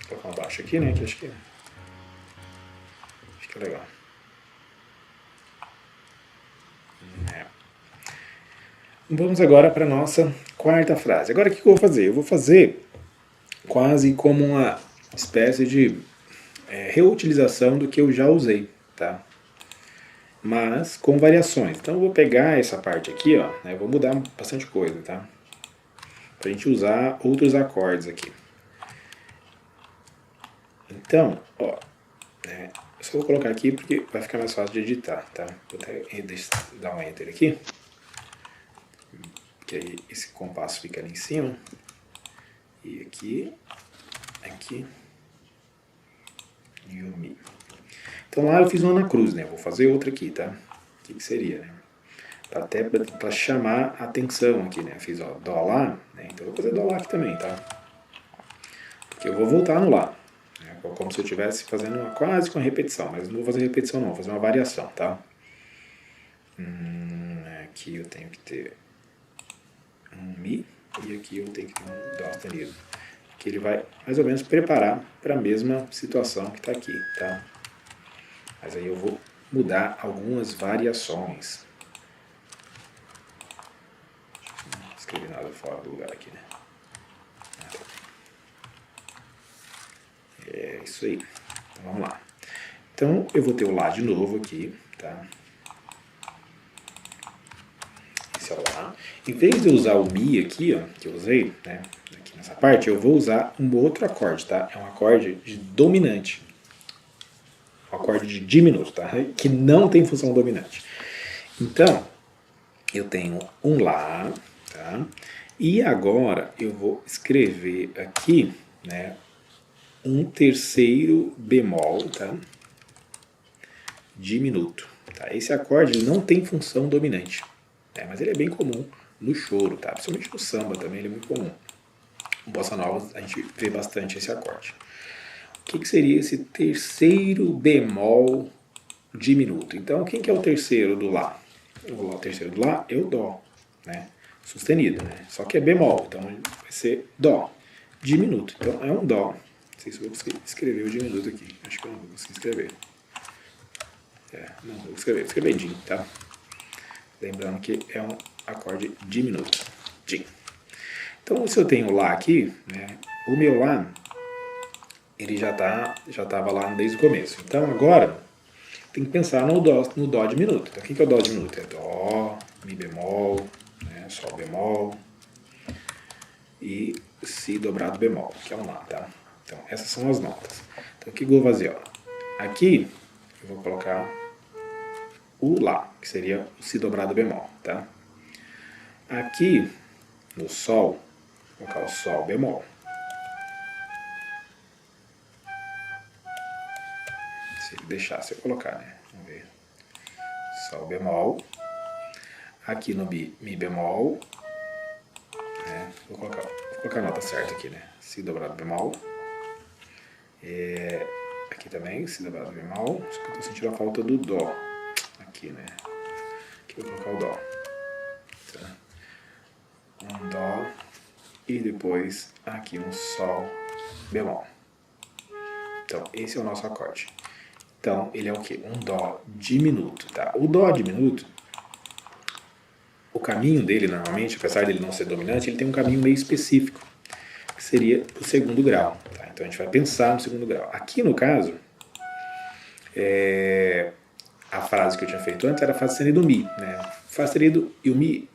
Vou colocar uma baixa aqui, né? Que acho que é legal. Vamos agora para a nossa quarta frase. Agora o que eu vou fazer? Eu vou fazer quase como uma espécie de reutilização do que eu já usei, tá? Mas com variações. Então eu vou pegar essa parte aqui, ó, né, vou mudar bastante coisa, tá? Pra gente usar outros acordes aqui. Então, ó, eu só vou colocar aqui porque vai ficar mais fácil de editar, tá? Vou até dar um enter aqui, porque aí esse compasso fica ali em cima. E aqui, aqui e o Mi. Então lá eu fiz uma na cruz, né? Vou fazer outra aqui, tá? O que seria, né? Até para chamar a atenção aqui, né? Eu fiz ó, Dó Lá, né? Então eu vou fazer Dó Lá aqui também, tá? Porque eu vou voltar no Lá. Né? Como se eu estivesse fazendo quase com a repetição, mas não vou fazer repetição não, vou fazer uma variação, tá? Aqui eu tenho que ter um Mi e aqui eu tenho que ter um Dó sustenido. Que ele vai mais ou menos preparar para a mesma situação que está aqui, tá? Mas aí eu vou mudar algumas variações. Não escrevi nada fora do lugar aqui, né? É isso aí. Então vamos lá. Então eu vou ter o Lá de novo aqui, tá? Esse é o Lá. Em vez de eu usar o Mi aqui, ó, que eu usei, né? Aqui nessa parte, eu vou usar um outro acorde, tá? É um acorde de dominante. Um acorde de diminuto, tá? Que não tem função dominante. Então, eu tenho um Lá, tá? E agora eu vou escrever aqui, né, um terceiro bemol, tá? Diminuto. Tá? Esse acorde não tem função dominante, né? Mas ele é bem comum no choro, tá? Principalmente no samba também ele é muito comum. No bossa nova a gente vê bastante esse acorde. O que seria esse terceiro bemol diminuto? Então, quem que é o terceiro do Lá? O terceiro do Lá é o Dó, né? Sustenido, né? Só que é bemol, então vai ser Dó diminuto. Então é um Dó. Não sei se eu vou conseguir escrever o diminuto aqui. Acho que eu não vou conseguir escrever. Não vou escrever Dim, tá? Lembrando que é um acorde diminuto. Dim. Então, se eu tenho Lá aqui, né? O meu Lá ele já estava lá desde o começo. Então agora tem que pensar no dó diminuto. Então o que é o Dó diminuto? É Dó, Mi bemol, né, Sol bemol e Si dobrado bemol, que é um Lá, tá? Então essas são as notas. Então o que eu vou fazer? Ó? Aqui eu vou colocar o Lá, que seria o Si dobrado bemol, tá? Aqui no Sol, vou colocar o Sol bemol. Se ele deixasse eu colocar, né? Vamos ver. Sol bemol. Aqui no Mi bemol. Né? Vou colocar a nota certa aqui, né? Si dobrado bemol. Aqui também, si dobrado bemol, só que eu tô sentindo a falta do dó. Aqui, né? Aqui eu vou colocar o dó. Tá? Um dó e depois aqui um sol bemol. Então, esse é o nosso acorde. Então, ele é o quê? Um dó diminuto, tá? O dó diminuto, o caminho dele, normalmente, apesar dele não ser dominante, ele tem um caminho meio específico, que seria o segundo grau, tá? Então, a gente vai pensar no segundo grau. Aqui, no caso, a frase que eu tinha feito antes era Fá sustenido Mi, né? Fá sustenido e o Mi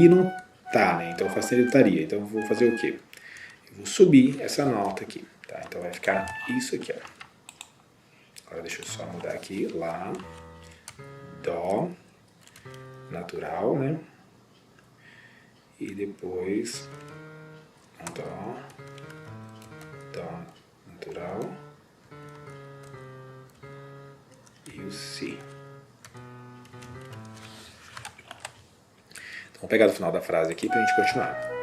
não tá, né? Então, o Fá sustenido estaria. Então, eu vou fazer o quê? Eu vou subir essa nota aqui, tá? Então, vai ficar isso aqui, ó. Agora deixa eu só mudar aqui, Lá, Dó, natural, né? E depois um Dó, Dó, natural e o Si. Então vou pegar do final da frase aqui pra gente continuar.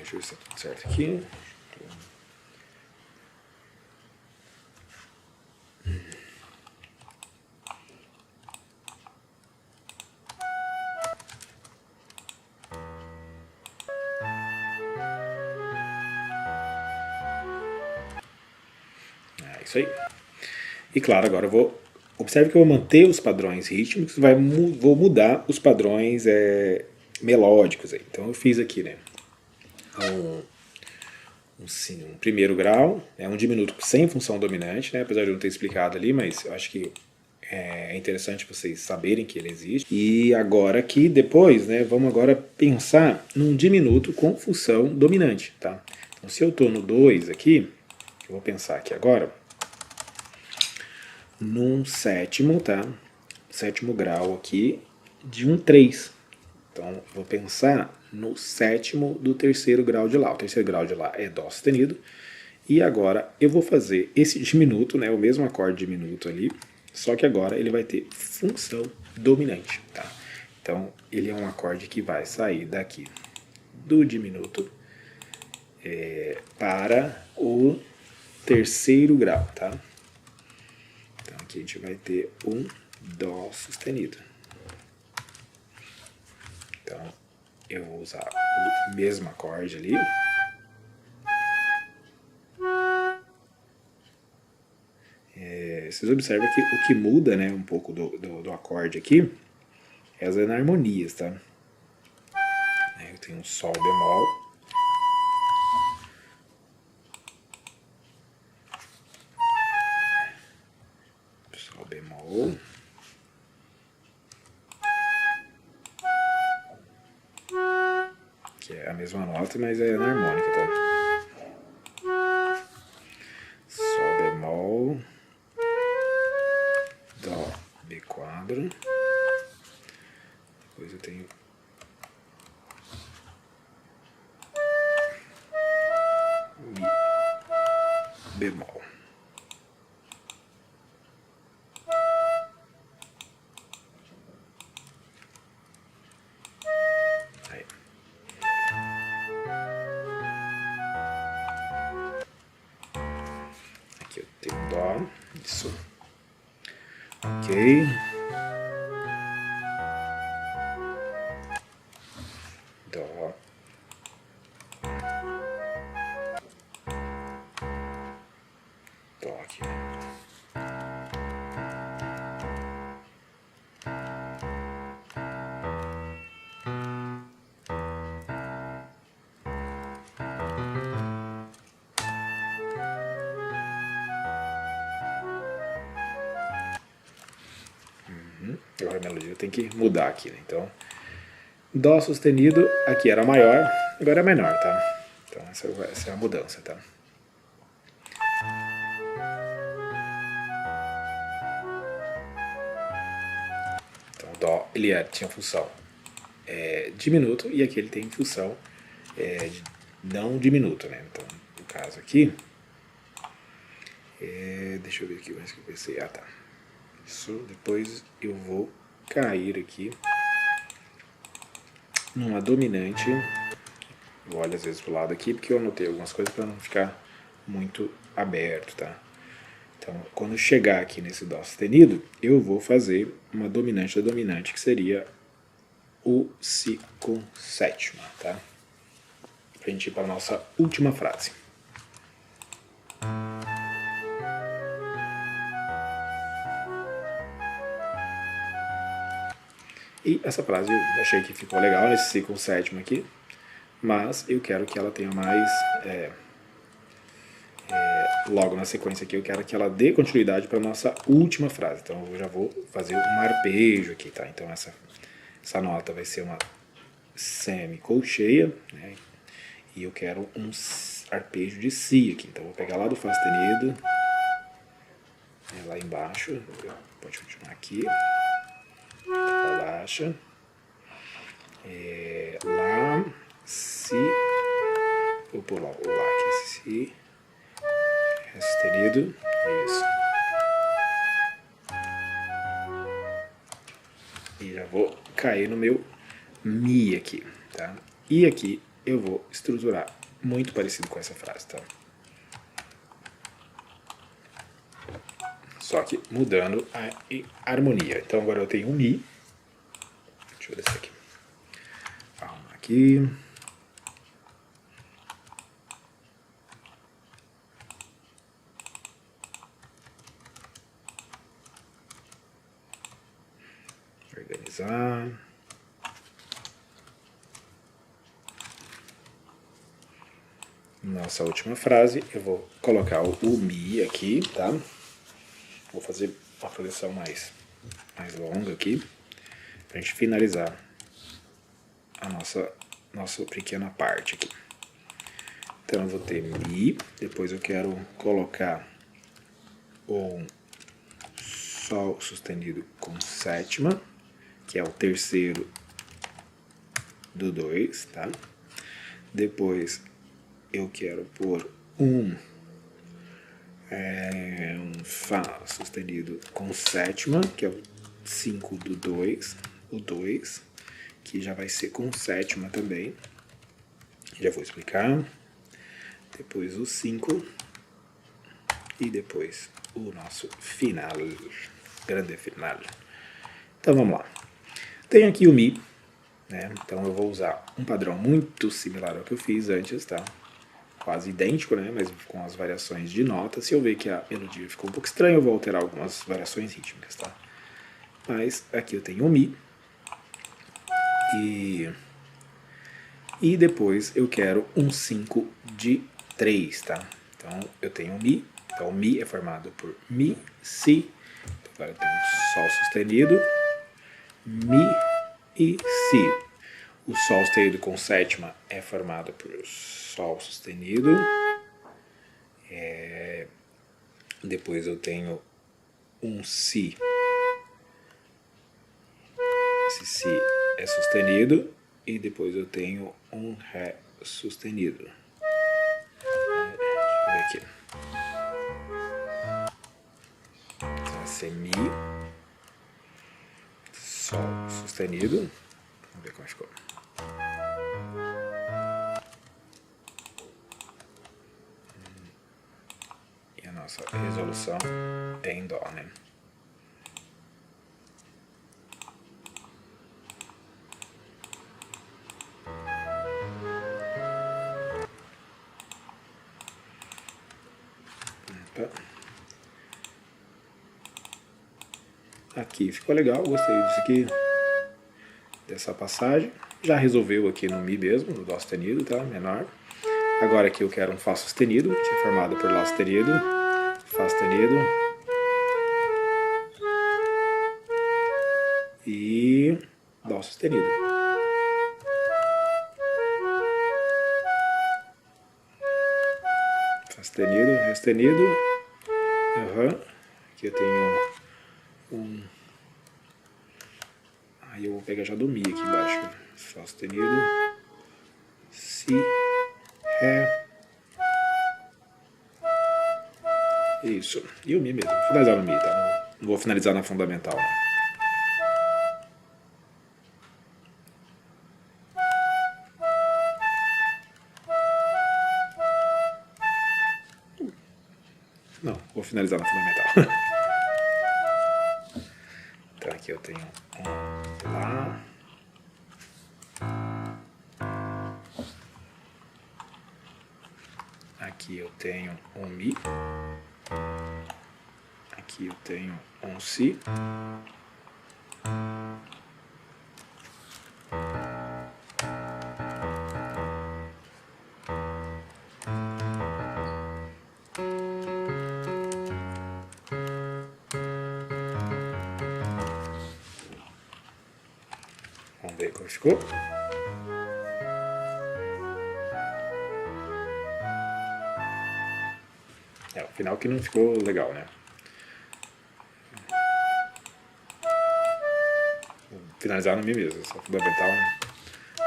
Deixa eu ver se tá tudo certo aqui. É isso aí. E claro, agora eu vou... Observe que eu vou manter os padrões rítmicos, vou mudar os padrões melódicos aí. Então eu fiz aqui, né? Um primeiro grau, um diminuto sem função dominante, né? Apesar de eu não ter explicado ali, mas eu acho que é interessante vocês saberem que ele existe. E agora aqui, depois, né, vamos agora pensar num diminuto com função dominante, tá? Então se eu estou no 2 aqui, eu vou pensar aqui agora, num sétimo, tá? Sétimo grau aqui de um 3. Então, eu vou pensar no sétimo do terceiro grau de Lá. O terceiro grau de Lá é Dó sustenido. E agora eu vou fazer esse diminuto, né, o mesmo acorde diminuto ali, só que agora ele vai ter função dominante, tá? Então, ele é um acorde que vai sair daqui do diminuto para o terceiro grau, tá? Então, aqui a gente vai ter um Dó sustenido. Então, eu vou usar o mesmo acorde ali. Vocês observam que o que muda, né, um pouco do acorde aqui é as enarmonias, tá? Eu tenho um Sol bemol. Sol bemol. Que é a mesma nota, mas é enarmônica, tá? Sol bemol. Dó B4. Depois eu tenho Mi bemol. Aí. Aqui eu tenho Dó. Isso. Ok. Dó. Dó aqui. Agora a melodia tem que mudar aqui, né? Então, Dó sustenido, aqui era maior, agora é menor, tá? Então essa é a mudança, tá? Então Dó, ele tinha função diminuto e aqui ele tem função não diminuto, né? Então, no caso aqui, deixa eu ver aqui mais que eu pensei. Ah, tá. Isso, depois eu vou cair aqui numa dominante Eu olho às vezes pro lado aqui porque eu anotei algumas coisas para não ficar muito aberto, tá? Então, quando chegar aqui nesse Dó sustenido, eu vou fazer uma dominante da dominante, que seria o Si com sétima, tá? Pra gente ir para a nossa última frase. E essa frase eu achei que ficou legal nesse Si com sétima aqui, mas eu quero que ela tenha mais... logo na sequência aqui, eu quero que ela dê continuidade para a nossa última frase. Então eu já vou fazer um arpejo aqui, tá? Então essa nota vai ser uma semicolcheia, né? E eu quero um arpejo de Si aqui. Então eu vou pegar lá do Fá sustenido, lá embaixo, pode continuar aqui, Lá baixa, Lá, Si, vou pular o Lá aqui, Si, Ré sustenido, isso. E já vou cair no meu Mi aqui, tá? E aqui eu vou estruturar muito parecido com essa frase, tá? Só que mudando a harmonia. Então agora eu tenho um Mi. Deixa eu descer aqui. Arrumar aqui. Organizar. Nossa última frase, eu vou colocar o Mi aqui, tá? Vou fazer uma progressão mais longa aqui, pra gente finalizar a nossa pequena parte aqui. Então eu vou ter Mi, depois eu quero colocar um Sol sustenido com sétima, que é o terceiro do 2, tá? Depois eu quero pôr um Fá sustenido com sétima, que é o 5 do 2, o 2, que já vai ser com sétima também. Já vou explicar. Depois o 5 e depois o nosso final, grande final. Então vamos lá. Tem aqui o Mi, né? Então eu vou usar um padrão muito similar ao que eu fiz antes, tá? Quase idêntico, né? Mas com as variações de notas. Se eu ver que a melodia ficou um pouco estranha, eu vou alterar algumas variações rítmicas, tá? Mas aqui eu tenho o Mi. E depois eu quero um 5 de 3, tá? Então eu tenho o Mi. Então o Mi é formado por Mi, Si. Então, agora eu tenho Sol sustenido, Mi e Si. O Sol sustenido com sétima é formado por Sol sustenido. Depois eu tenho um Si. Esse Si é sustenido. E depois eu tenho um Ré sustenido. Deixa eu ver aqui. Então vai ser Mi, Sol sustenido. Vamos ver como ficou. E a nossa resolução é em Dó, né? Aqui ficou legal, gostei disso aqui, dessa passagem. Já resolveu aqui no Mi mesmo, no Dó sustenido, tá? Menor. Agora aqui eu quero um Fá sustenido, que é formado por Lá sustenido, Fá sustenido e Dó sustenido. Fá sustenido, Ré sustenido. Aqui eu tenho um... Aí eu vou pegar já do Mi aqui embaixo. Fá sustenido, Si, Ré. Isso. E o Mi mesmo. Vou finalizar no Mi, tá? Não vou finalizar na fundamental, não. Não, vou finalizar na fundamental. Então aqui eu tenho um Lá. Aqui eu tenho um Mi. Aqui eu tenho um Si. Vamos ver como ficou. O final que não ficou legal, né? Vou finalizar no Mi mesmo, só fundamental, né?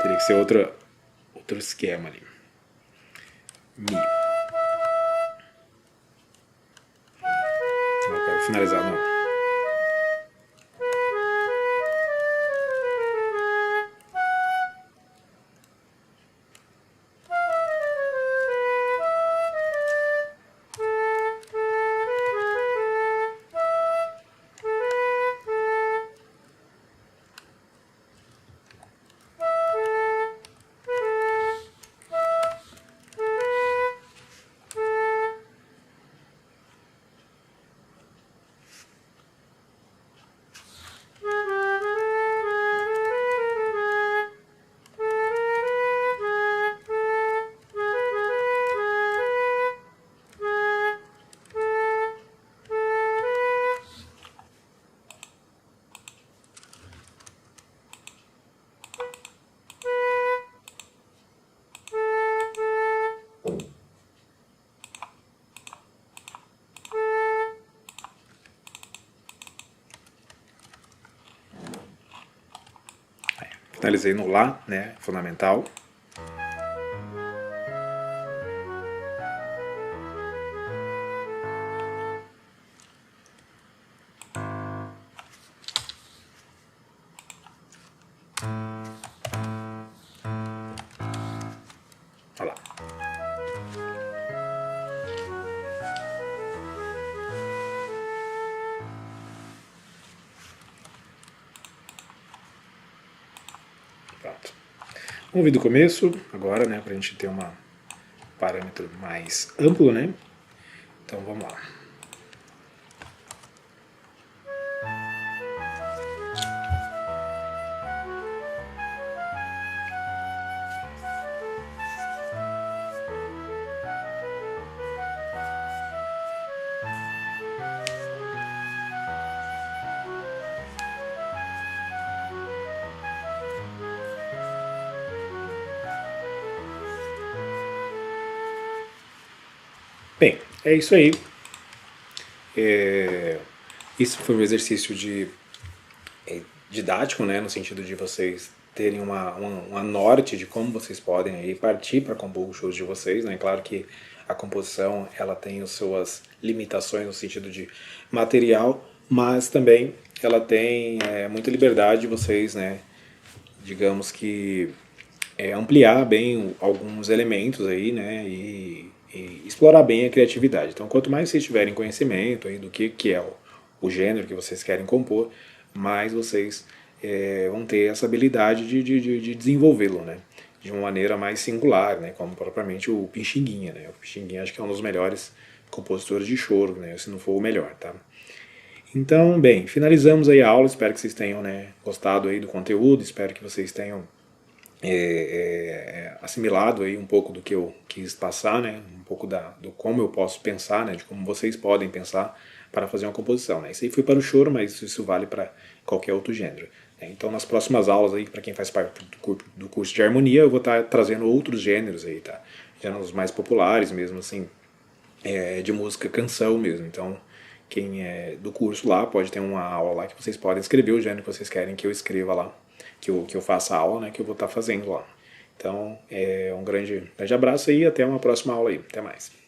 Teria que ser outro esquema ali. Mi. Eu quero finalizar no... Finalizei no Lá, né? Fundamental. Olha lá. Pronto. Vamos ver do começo agora, né? Pra gente ter um parâmetro mais amplo, né? Então vamos lá. Bem, é isso aí. Isso foi um exercício didático, né, no sentido de vocês terem uma norte de como vocês podem aí partir para compor os shows de vocês, né? Claro que a composição ela tem as suas limitações no sentido de material, mas também ela tem muita liberdade de vocês, né, digamos que ampliar bem alguns elementos aí, né, e explorar bem a criatividade. Então, quanto mais vocês tiverem conhecimento aí do que é o gênero que vocês querem compor, mais vocês vão ter essa habilidade de desenvolvê-lo, né, de uma maneira mais singular, né, como propriamente o Pixinguinha, né. O Pixinguinha acho que é um dos melhores compositores de choro, né, se não for o melhor, tá? Então, bem, finalizamos aí a aula, espero que vocês tenham, né, gostado aí do conteúdo, espero que vocês tenham assimilado aí um pouco do que eu quis passar, né, um pouco do como eu posso pensar, né, de como vocês podem pensar para fazer uma composição, né. Isso aí foi para o choro, mas isso vale para qualquer outro gênero, né? Então nas próximas aulas aí, para quem faz parte do curso de harmonia, eu vou estar trazendo outros gêneros aí, tá, gêneros mais populares mesmo, assim, de música canção mesmo. Então quem é do curso lá pode ter uma aula lá que vocês podem escrever o gênero que vocês querem que eu escreva lá, que eu faça a aula, né, que eu vou estar fazendo lá. Então, um grande abraço aí e até uma próxima aula aí. Até mais.